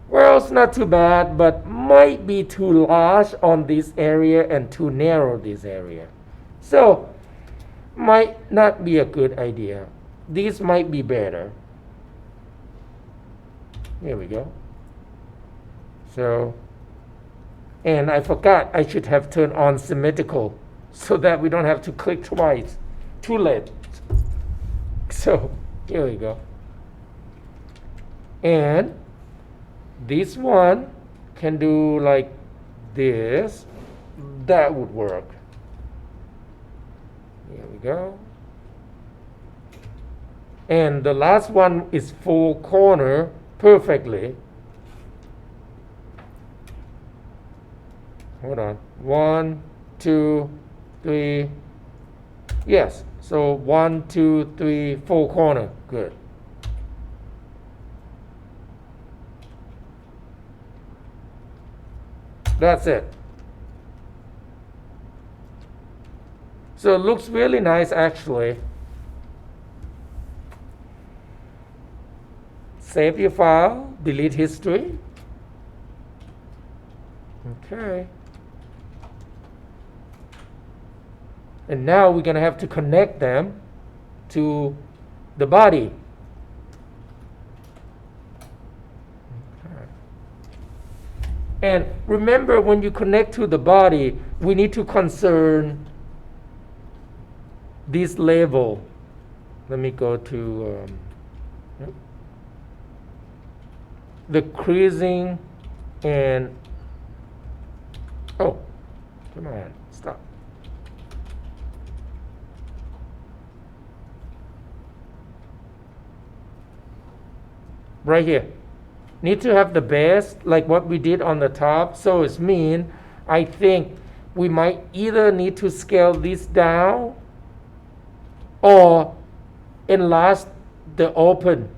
Well, it's not too bad, but might be too large on this area and too narrow this area. So might not be a good idea. These might be better. Here we go. So, and I forgot I should have turned on symmetrical so that we don't have to click twice. Too late. So, here we go. And this one can do like this. That would work. Here we go. And the last one is 4 corner perfectly. Hold on. 1, 2, 3. Yes. So 1, 2, 3, 4 corner. Good. That's it. So it looks really nice actually. Save your file, delete history. Okay. And now we're going to have to connect them to the body. Okay. And remember, when you connect to the body, we need to concern this level. Let me go to the creasing and oh, come on, stop. Right here. Need to have the base like what we did on the top. So it's mean, I think we might either need to scale this down or enlarge the open.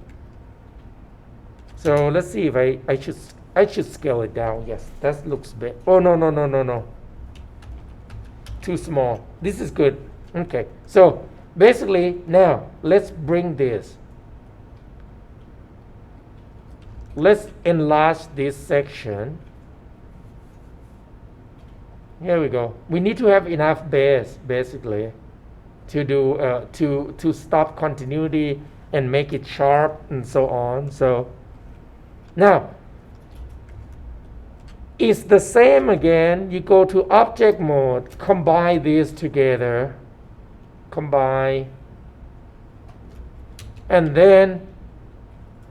So let's see if I should scale it down. Yes, that looks big. Oh no. Too small. This is good. Okay. So basically now let's bring this. Let's enlarge this section. Here we go. We need to have enough base basically to do to stop continuity and make it sharp and so on. So Now, it's the same again. You go to object mode, combine these together, combine, and then,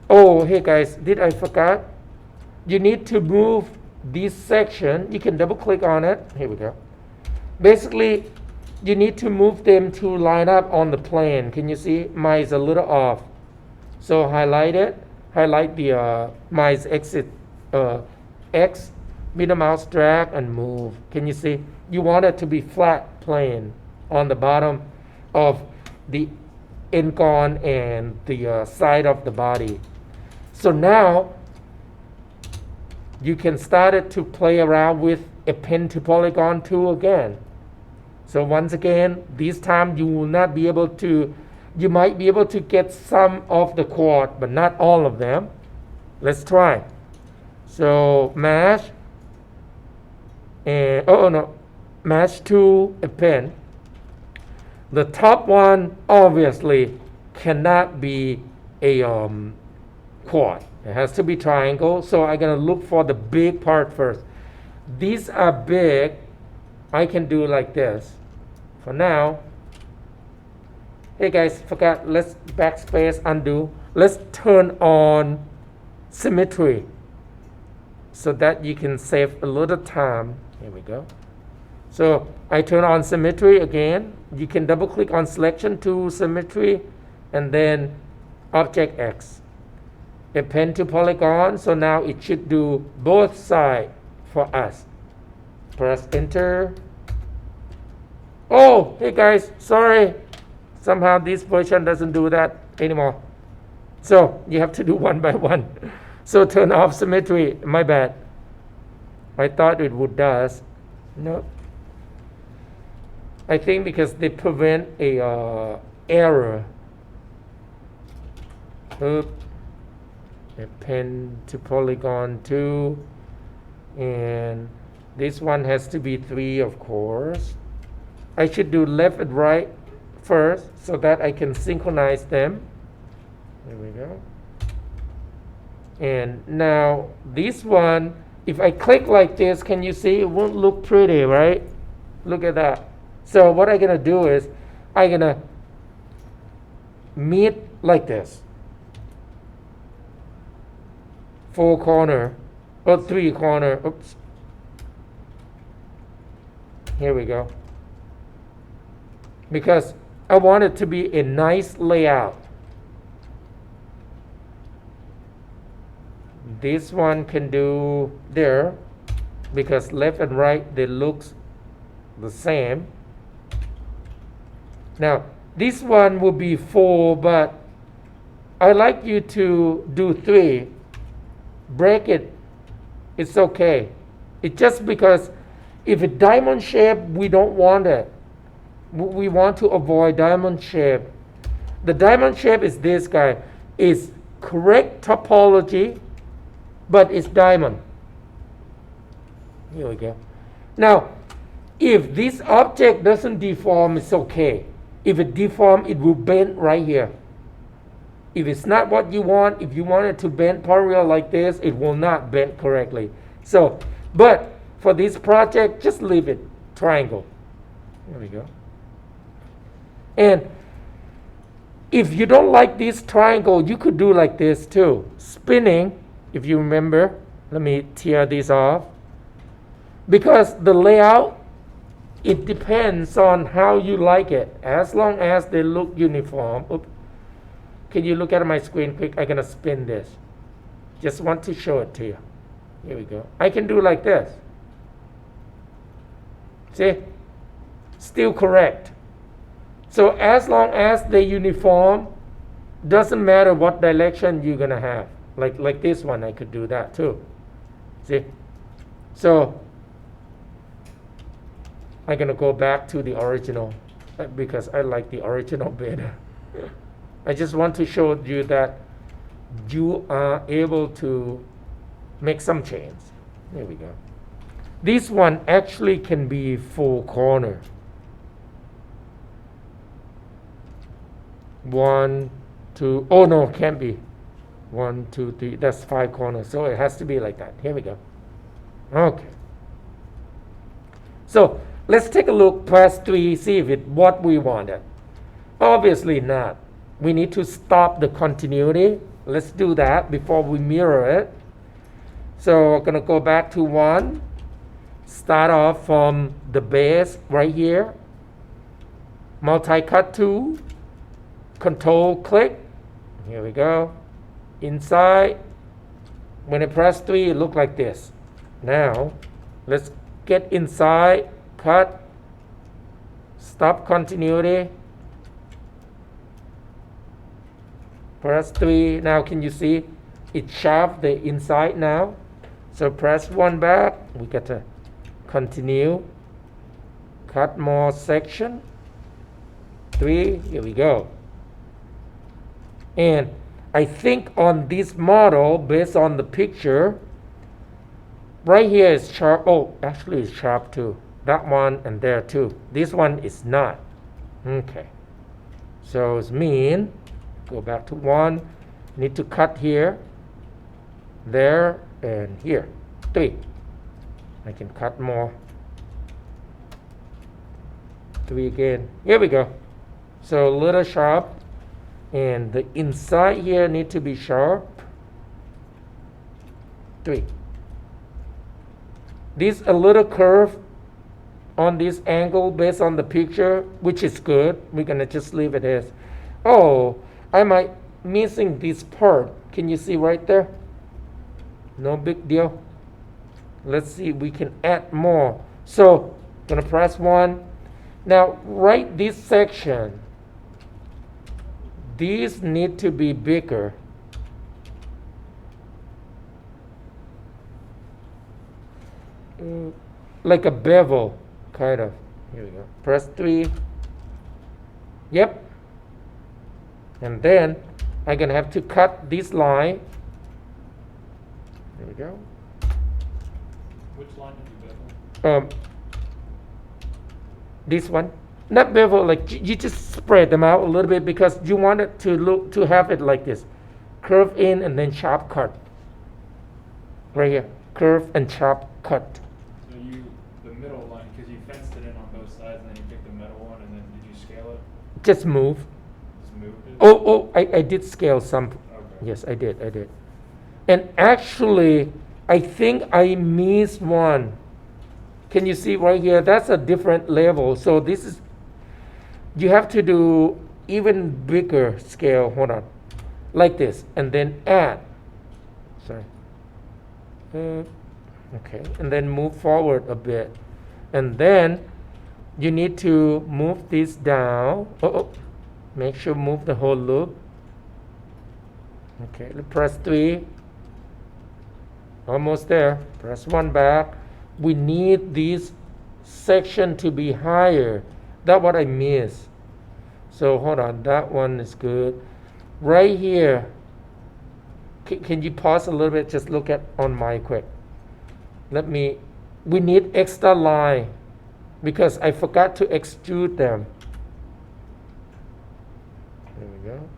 oh, hey guys, did I forget? You need to move this section. You can double click on it. Here we go. Basically, you need to move them to line up on the plane. Can you see? Mine is a little off. So highlight it. Highlight the mine's exit X, middle mouse drag and move. Can you see? You want it to be flat plane on the bottom of the incon and the side of the body. So now you can start it to play around with append to polygon tool again. So once again, this time you will not be able to, you might be able to get some of the chord, but not all of them. Let's try. So mesh, and oh no, mesh to append. The top one obviously cannot be a chord. It has to be triangle. So I'm gonna look for the big part first. These are big. I can do like this. For now, hey guys, forgot, let's backspace, undo. Let's turn on symmetry so that you can save a little time. Here we go. So I turn on symmetry again. You can double click on selection to symmetry and then object X. Append to polygon. So now it should do both sides for us. Press enter. Oh, hey guys, sorry. Somehow this version doesn't do that anymore. So you have to do one by one. So turn off symmetry. My bad. I thought it would does. No. I think because they prevent a error. Append to polygon 2. And this one has to be 3, of course. I should do left and right first so that I can synchronize them. There we go. And now this one, if I click like this, can you see it won't look pretty, right? Look at that. So what I'm gonna do is I'm gonna meet like this. 4 corner or 3 corner. Oops. Here we go. Because I want it to be a nice layout. This one can do there because left and right they looks the same. Now this one will be 4, but I like you to do 3. Break it. It's okay. It's just because if a diamond shape, we don't want it. We want to avoid diamond shape. The diamond shape is this guy. It's correct topology, but it's diamond. Here we go. Now, if this object doesn't deform, it's okay. If it deforms, it will bend right here. If it's not what you want, if you want it to bend parallel like this, it will not bend correctly. So, but for this project, just leave it triangle. There we go. And if you don't like this triangle, you could do like this too. Spinning, if you remember, let me tear this off. Because the layout, it depends on how you like it. As long as they look uniform. Oops. Can you look at my screen quick? I'm going to spin this. Just want to show it to you. Here we go. I can do like this. See? Still correct. So as long as they uniform, doesn't matter what direction you're going to have. Like this one, I could do that too. See? So I'm going to go back to the original because I like the original better. I just want to show you that you are able to make some change. There we go. This one actually can be 4 corner. 1, 2, oh no, can't be. 1, 2, 3. That's 5 corners. So it has to be like that. Here we go. Okay. So let's take a look. Press 3. See if it what we wanted. Obviously not. We need to stop the continuity. Let's do that before we mirror it. So we're going to go back to 1. Start off from the base right here. Multi-cut tool. Control click. Here we go. Inside. When I press 3, it looks like this. Now, let's get inside. Cut. Stop continuity. Press 3. Now, can you see? It sharp the inside now. So press 1 back. We get to continue. Cut more section. 3. Here we go. And I think on this model, based on the picture, right here is sharp. Oh, actually it's sharp too. That one and there too. This one is not. Okay. So it's mean, go back to 1. Need to cut here, there, and here. 3. I can cut more. 3 again. Here we go. So a little sharp. And the inside here need to be sharp. 3. This a little curve on this angle based on the picture, which is good. We're gonna just leave it as. Oh, I might missing this part. Can you see right there? No big deal. Let's see if we can add more. So gonna press 1. Now right this section. These need to be bigger. Like a bevel, kind of. Here we go. Press 3. Yep. And then I'm going to have to cut this line. There we go. Which line did you bevel? This one. Not bevel, like you just spread them out a little bit because you want it to have it like this. Curve in and then sharp cut. Right here. Curve and sharp cut. So the middle line, because you fenced it in on both sides and then you picked the middle one, and then did you scale it? Just move. Just moved it? Oh, I did scale some. Okay. Yes, I did. And actually, I think I missed one. Can you see right here? That's a different level. So this is, you have to do even bigger scale. Hold on. Like this. And then add. Sorry. Okay. And then move forward a bit. And then you need to move this down. Make sure move the whole loop. Okay. Let's press 3. Almost there. Press 1 back. We need this section to be higher. That's what I miss. So hold on, that one is good. Right here, can you pause a little bit? Just look at on my quick. We need extra line because I forgot to extrude them. There we go.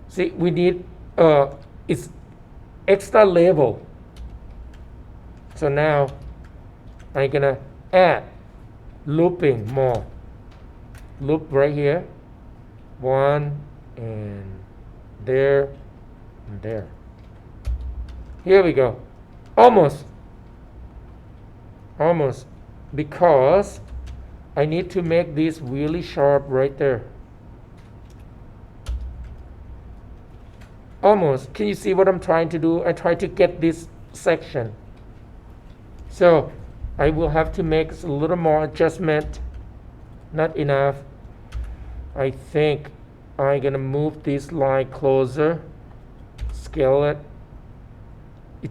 See, we need, it's extra level. So now I'm gonna add looping more. Loop right here. 1 and there and there. Here we go. Almost. Because I need to make this really sharp right there. Almost. Can you see what I'm trying to do? I try to get this section. So I will have to make a little more adjustment. Not enough. I think I'm going to move this line closer. Scale it.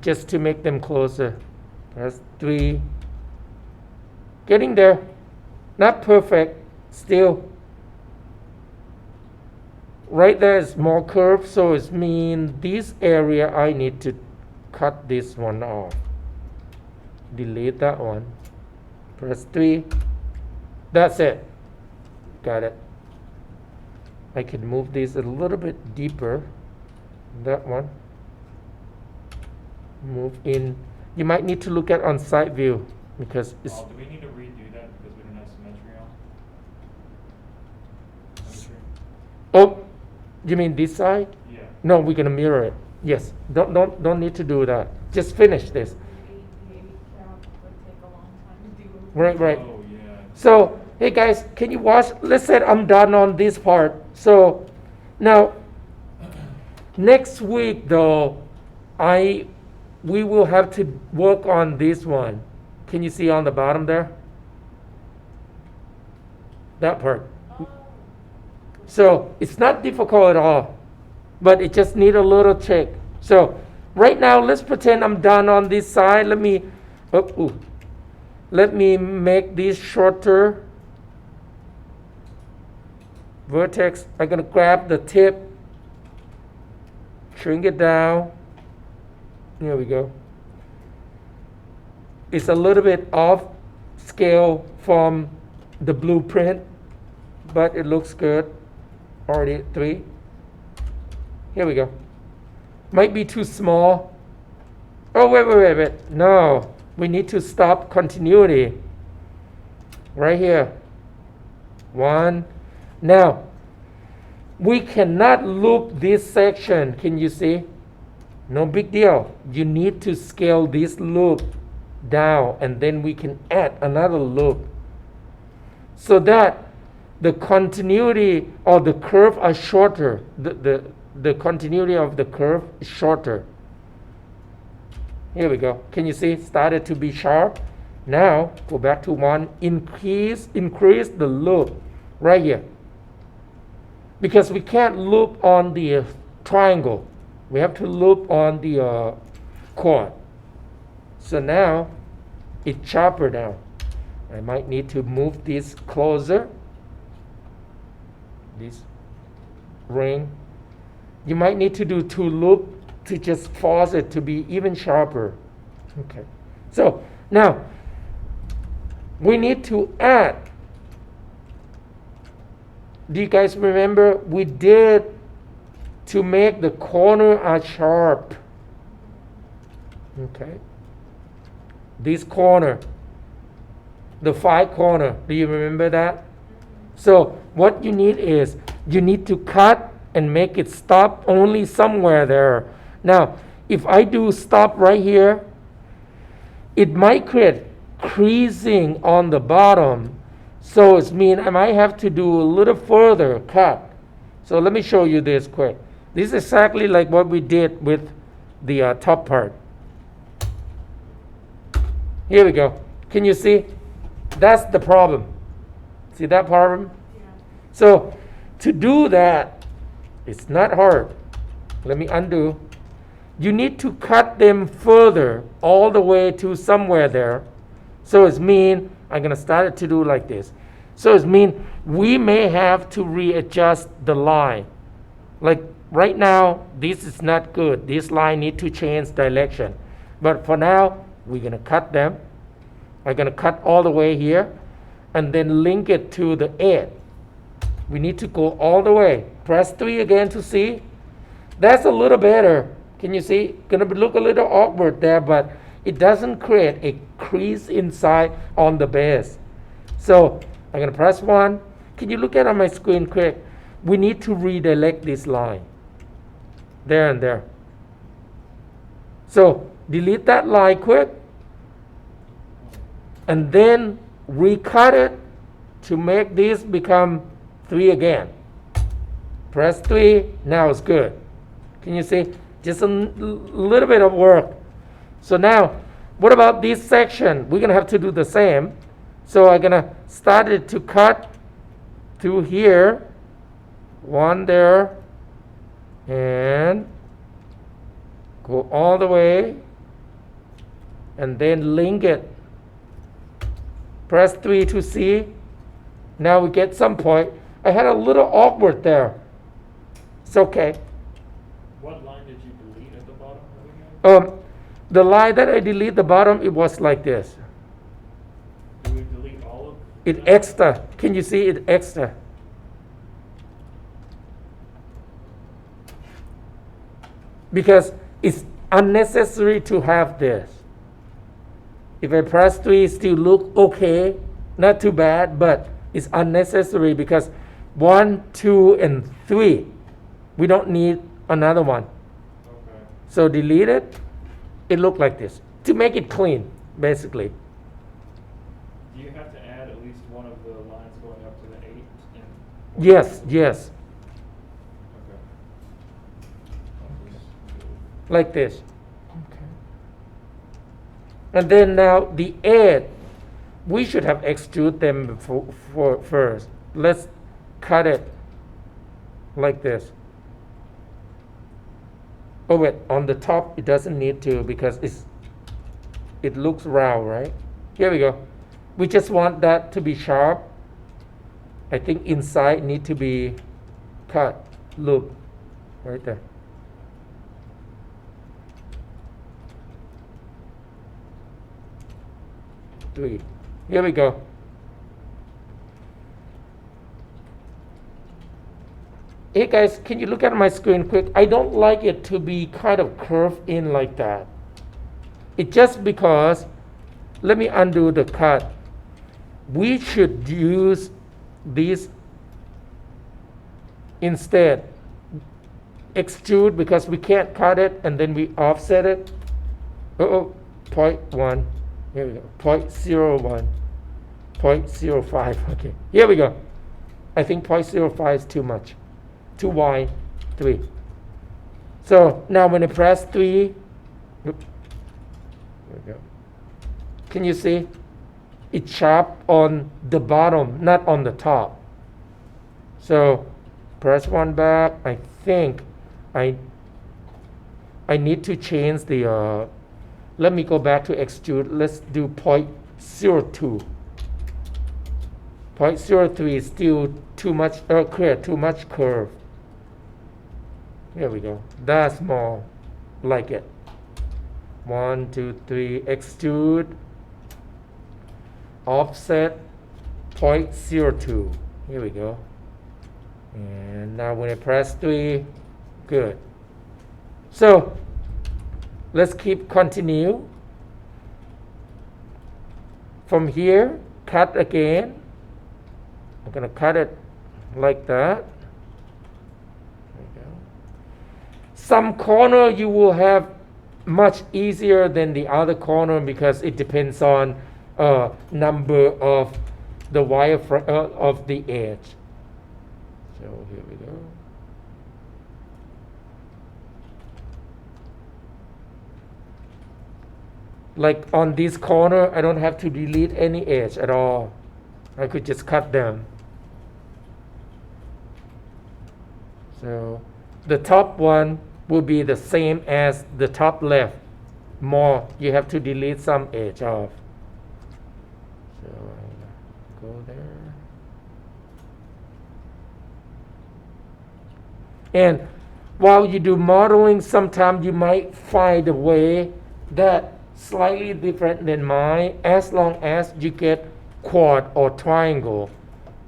Just to make them closer. Press 3. Getting there. Not perfect. Still. Right there is more curve, so it means this area I need to cut this one off. Delete that one. Press 3. That's it. Got it. I can move this a little bit deeper. That one. Move in. You might need to look at on side view because it's. Do we need to redo that because we don't have symmetry on? Symmetry? Oh, you mean this side? Yeah. No, we're gonna mirror it. Yes. Don't need to do that. Just finish this. Maybe cap would take a long time to do. Right. Oh, yeah. So, hey guys, can you watch? Let's say I'm done on this part. So, now, next week though, we will have to work on this one. Can you see on the bottom there? That part. So, it's not difficult at all, but it just need a little check. So, right now, let's pretend I'm done on this side. Let me make this shorter. Vertex, I'm going to grab the tip, shrink it down. Here we go. It's a little bit off scale from the blueprint, but it looks good. Already 3. Here we go. Might be too small. Oh, wait. No, we need to stop continuity. Right here. 1. Now, we cannot loop this section. Can you see? No big deal. You need to scale this loop down, and then we can add another loop so that the continuity of the curve are shorter. The continuity of the curve is shorter. Here we go. Can you see? Started to be sharp. Now, go back to 1. Increase the loop right here. Because we can't loop on the triangle. We have to loop on the chord. So now, it's sharper now. I might need to move this closer. This ring. You might need to do 2 loops to just force it to be even sharper. Okay. So, now, we need to add. Do you guys remember we did to make the corner are sharp? Okay. This corner, the 5 corner, do you remember that? So what you need is you need to cut and make it stop only somewhere there. Now, if I do stop right here, it might create creasing on the bottom. So it means I might have to do a little further cut. So let me show you this quick. This is exactly like what we did with the top part. Here we go. Can you see? That's the problem. See that problem? Yeah. So to do that, it's not hard. Let me undo. You need to cut them further all the way to somewhere there. So it means I'm going to start it to do like this. So it means we may have to readjust the line. Like right now, this is not good. This line need to change direction. But for now, we're going to cut them. I'm going to cut all the way here and then link it to the edge. We need to go all the way. Press 3 again to see. That's a little better. Can you see? Going to look a little awkward there, but it doesn't create a crease inside on the base. So I'm going to press 1. Can you look at on my screen quick? We need to redirect this line. There and there. So delete that line quick. And then recut it to make this become 3 again. Press 3. Now it's good. Can you see? Just a little bit of work. So now, what about this section? We're going to have to do the same. So I'm going to start it to cut to here. 1 there. And go all the way. And then link it. Press 3 to see. Now we get some point. I had a little awkward there. It's okay. What line did you delete at the bottom? The line that I delete the bottom, it was like this. Do we delete all of It that? extra. Can you see it extra? because it's unnecessary to have this. If I press 3, it still look okay, not too bad, but it's unnecessary because 1, 2, and 3, we don't need another one. Okay. So delete it. It look like this to make it clean, basically. Do you have to add at least one of the lines going up to the 8? Yes, yes, Okay. like this. And then now the 8, we should have extrude them for first. Let's cut it like this. Oh wait, on the top it doesn't need to because it looks round, right? Here we go. We just want that to be sharp. I think inside need to be cut. Look, right there. Three. Here we go. Hey guys, can you look at my screen quick? I don't like it to be kind of curved in like that. It's just because, let me undo the cut. We should use these instead. Extrude because we can't cut it and then we offset it. 0.1. Here we go. 0.01. 0.05. Okay. Here we go. I think 0.05 is too much. Too wide. 3. So now when I press 3, there we go. Can you see? It's sharp on the bottom, not on the top. So press 1 back. I think I need to change the. Let me go back to extrude. Let's do 0.02. 0.03 is still too much clear, too much curve. Here we go. That's more like it. 1, 2, 3. Extrude. Offset 0.02. Here we go. And now when I press 3, good. So let's keep continue. From here, cut again. I'm gonna cut it like that. There we go. Some corner you will have much easier than the other corner because it depends on number of the wire of the edge. So here we go. Like on this corner, I don't have to delete any edge at all. I could just cut them. So the top one will be the same as the top left. More, you have to delete some edge off. So I'll go there. And while you do modeling, sometimes you might find a way that slightly different than mine. As long as you get quad or triangle,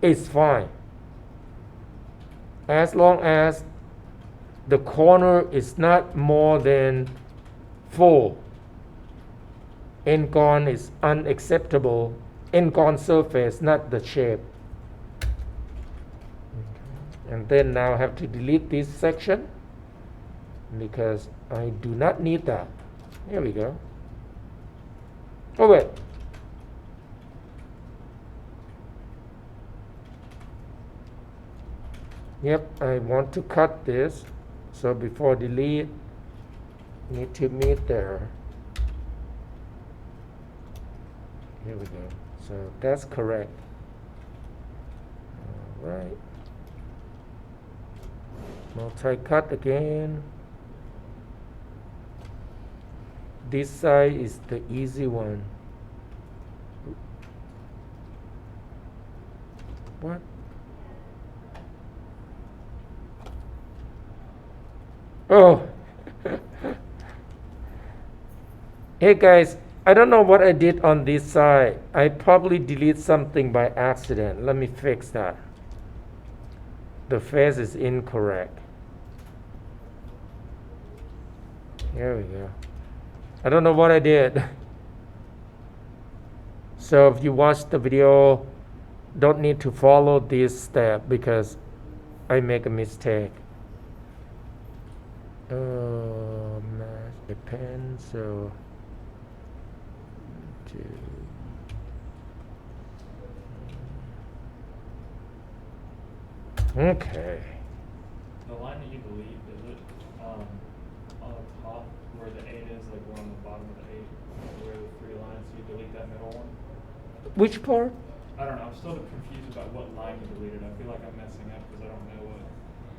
it's fine. As long as the corner is not more than 4. N-gon is unacceptable. N-gon surface, not the shape. Okay. And then now I have to delete this section because I do not need that. Here we go. Oh wait. Yep, I want to cut this. So before delete, need to meet there. Here we go. So that's correct. All right. Multi-cut again. This side is the easy one. What? Oh. Hey guys, I don't know what I did on this side. I probably deleted something by accident. Let me fix that. The face is incorrect. There we go. I don't know what I did. So if you watch the video, don't need to follow this step because I make a mistake. Match the pen, so okay. The line that you delete, is it on the top where the 8 is, like we're on the bottom of the 8, where the 3 lines, you delete that middle one? Which part? I don't know, I'm still confused about what line you deleted. I feel like I'm messing up because I don't know what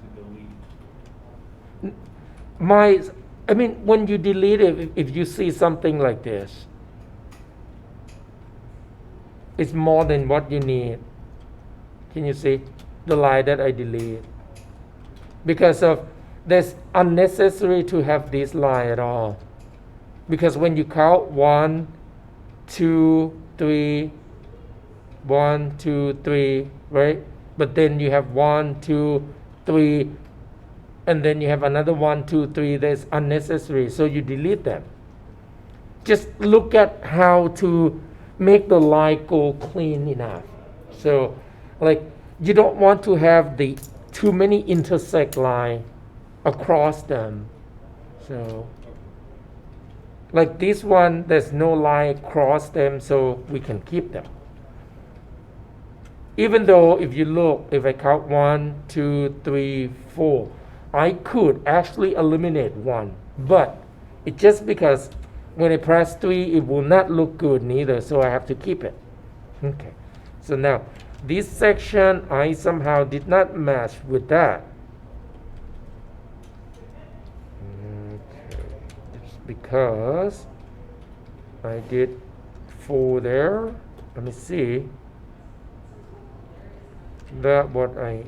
to delete. I mean, when you delete it, if you see something like this, it's more than what you need. Can you see the line that I delete? Because of that's unnecessary to have this line at all. Because when you count 1, 2, 3, 1, 2, 3, right? But then you have 1, 2, 3, and then you have another 1, 2, 3 that's unnecessary. So you delete them. Just look at how to make the line go clean enough. So, like, you don't want to have the too many intersect line across them. So, like this one, there's no line across them, so we can keep them. Even though if you look, if I count 1, 2, 3, 4, I could actually eliminate 1, but it's just because when I press 3, it will not look good neither, so I have to keep it. Okay, so now this section I somehow did not match with that. Okay, it's because I did 4 there. Let me see. That what I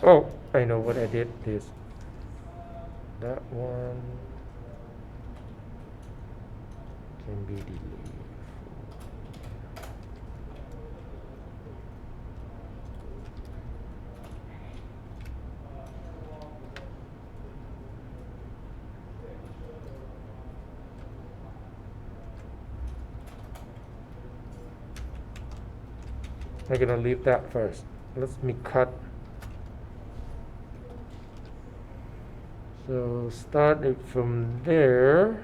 oh, I know what I did. This that one can be deleted. I'm gonna leave that first. Let me cut. So start it from there.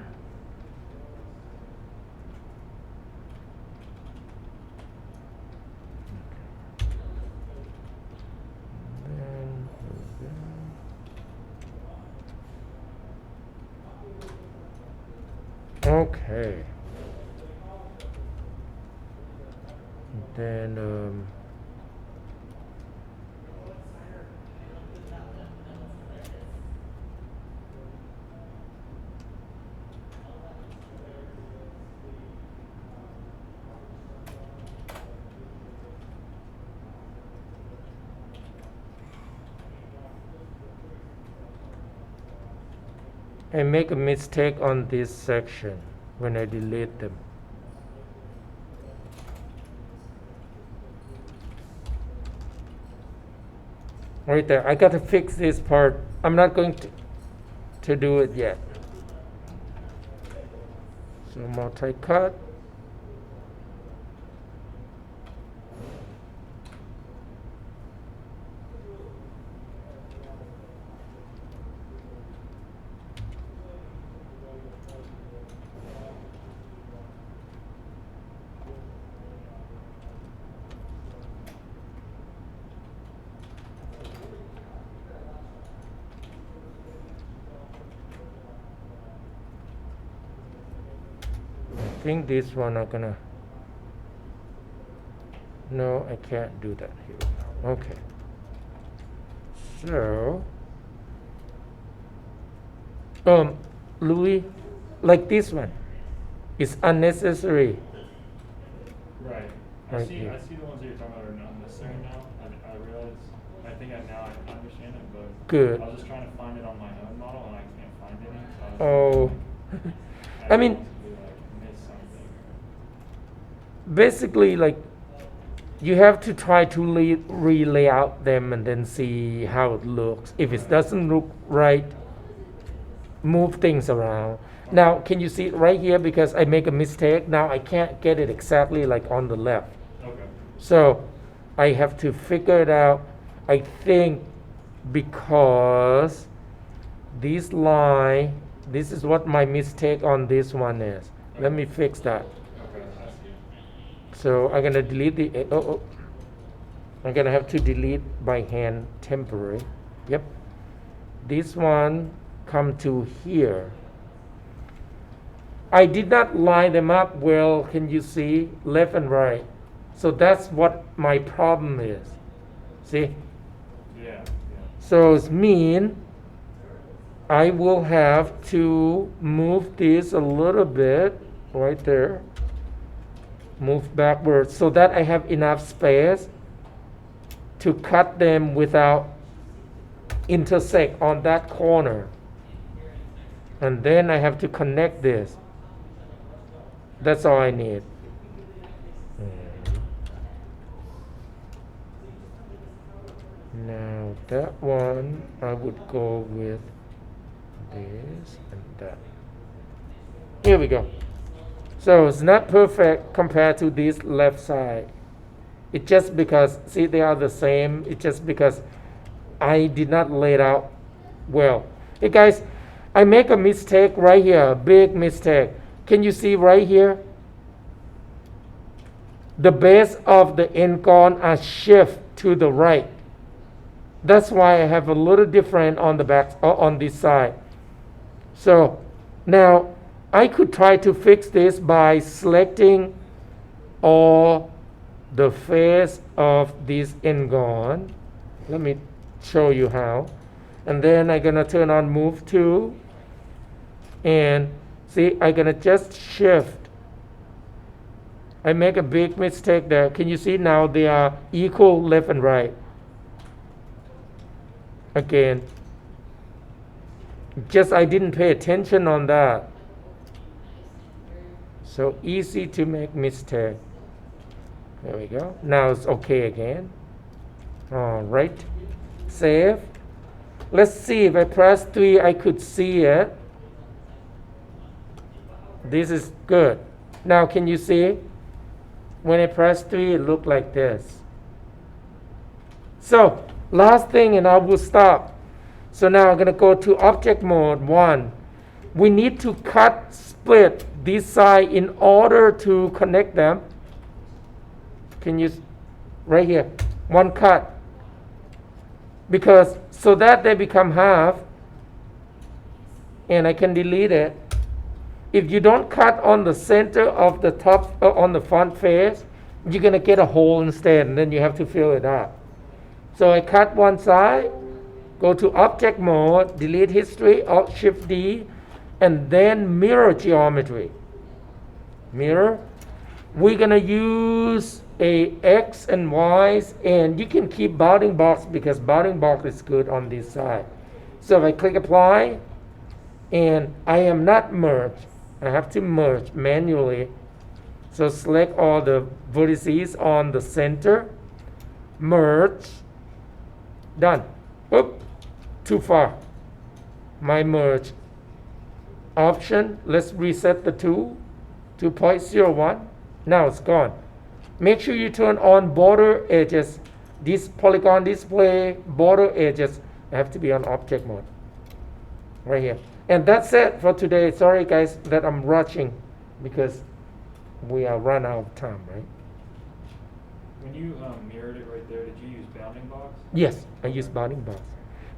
Okay. Then I make a mistake on this section when I delete them. Right there, I gotta fix this part. I'm not going to do it yet. So multi-cut. I think this one I'm gonna, no, I can't do that here. Okay, so Louis, like this one is unnecessary. Right. Right I see here. the ones that you're talking about are unnecessary now. I realize, I think I understand it, but Good. I was just trying to find it on my own model and I can't find any. Oh, So I mean, miss something. basically, like you have to try to re-lay out them and then see how it looks. If it doesn't look right, move things around. Now, can you see it right here? Because I make a mistake. Now I can't get it exactly like on the left. Okay. So I have to figure it out. I think because this line, this is what my mistake on this one is. Let me fix that. Okay, I see. So I'm gonna delete the, I'm gonna have to delete by hand temporary. Yep. This one come to here. I did not line them up well, can you see? Left and right. So that's what my problem is. See? Yeah. So it means I will have to move this a little bit right there. Move backwards so that I have enough space to cut them without intersect on that corner. And then I have to connect this. That's all I need. Now that one, I would go with this and that. Here we go. So it's not perfect compared to this left side. It's just because, see, they are the same. It's just because I did not lay it out well. Hey guys, I make a mistake right here, a big mistake. Can you see right here? The base of the N-gon are shift to the right. That's why I have a little different on the back, on this side. So now I could try to fix this by selecting all the face of this N-gon. Let me show you how. And then I'm gonna turn on move to, and see, I'm gonna just shift. I make a big mistake there. Can you see now they are equal left and right? Again, just I didn't pay attention on that. So easy to make mistake. There we go. Now it's okay again. All right. Save. Let's see if I press 3, I could see it. This is good. Now can you see? When I press 3, it looked like this. So last thing, and I will stop. So now I'm going to go to object mode 1. We need to split this side in order to connect them. Can you, right here, one cut. Because so that they become half, and I can delete it. If you don't cut on the center of the top, on the front face, you're going to get a hole instead, and then you have to fill it up. So I cut one side, go to object mode, delete history, Alt Shift D, and then mirror geometry. Mirror. We're going to use a X and Y's, and you can keep bounding box because bounding box is good on this side. So if I click apply, and I am not merged, I have to merge manually. So select all the vertices on the center, merge, done. Oop, too far. My merge option, let's reset the 2.01. Now it's gone. Make sure you turn on border edges. This polygon display border edges have to be on object mode. Right here. And that's it for today. Sorry guys that I'm rushing because we are run out of time, right? When you mirrored it right there, did you use bounding box? Yes, I use bounding box.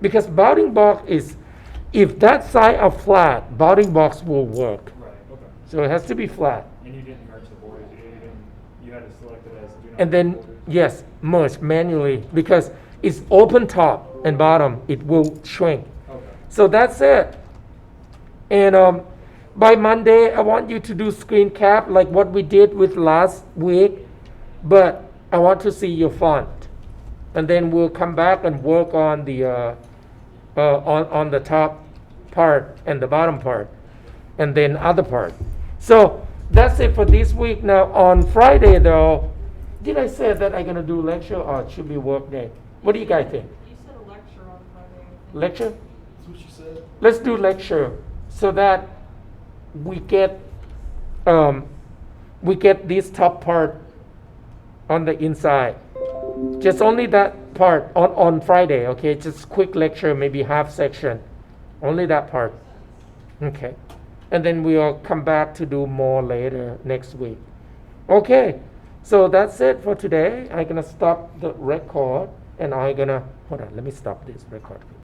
Because bounding box is, if that side are flat, bounding box will work. Right, okay. So it has to be flat. And you didn't merge the borders, you had to select it as do not And then, merge borders? yes, merge manually because it's open top and bottom. It will shrink. Okay. So that's it. And by Monday, I want you to do screen cap like what we did with last week. But I want to see your font. And then we'll come back and work on the on the top part and the bottom part. And then other part. So that's it for this week. Now on Friday though, Did I say that I'm gonna do lecture or it should be work day? What do you guys think? You said a lecture on Friday, I think. Lecture? That's what she said. Let's do lecture so that we get this top part on the inside. Just only that part on Friday, okay? Just quick lecture, maybe half section. Only that part. Okay. And then we'll come back to do more later next week. Okay. So that's it for today. I'm gonna stop the record and I'm gonna hold on, let me stop this record.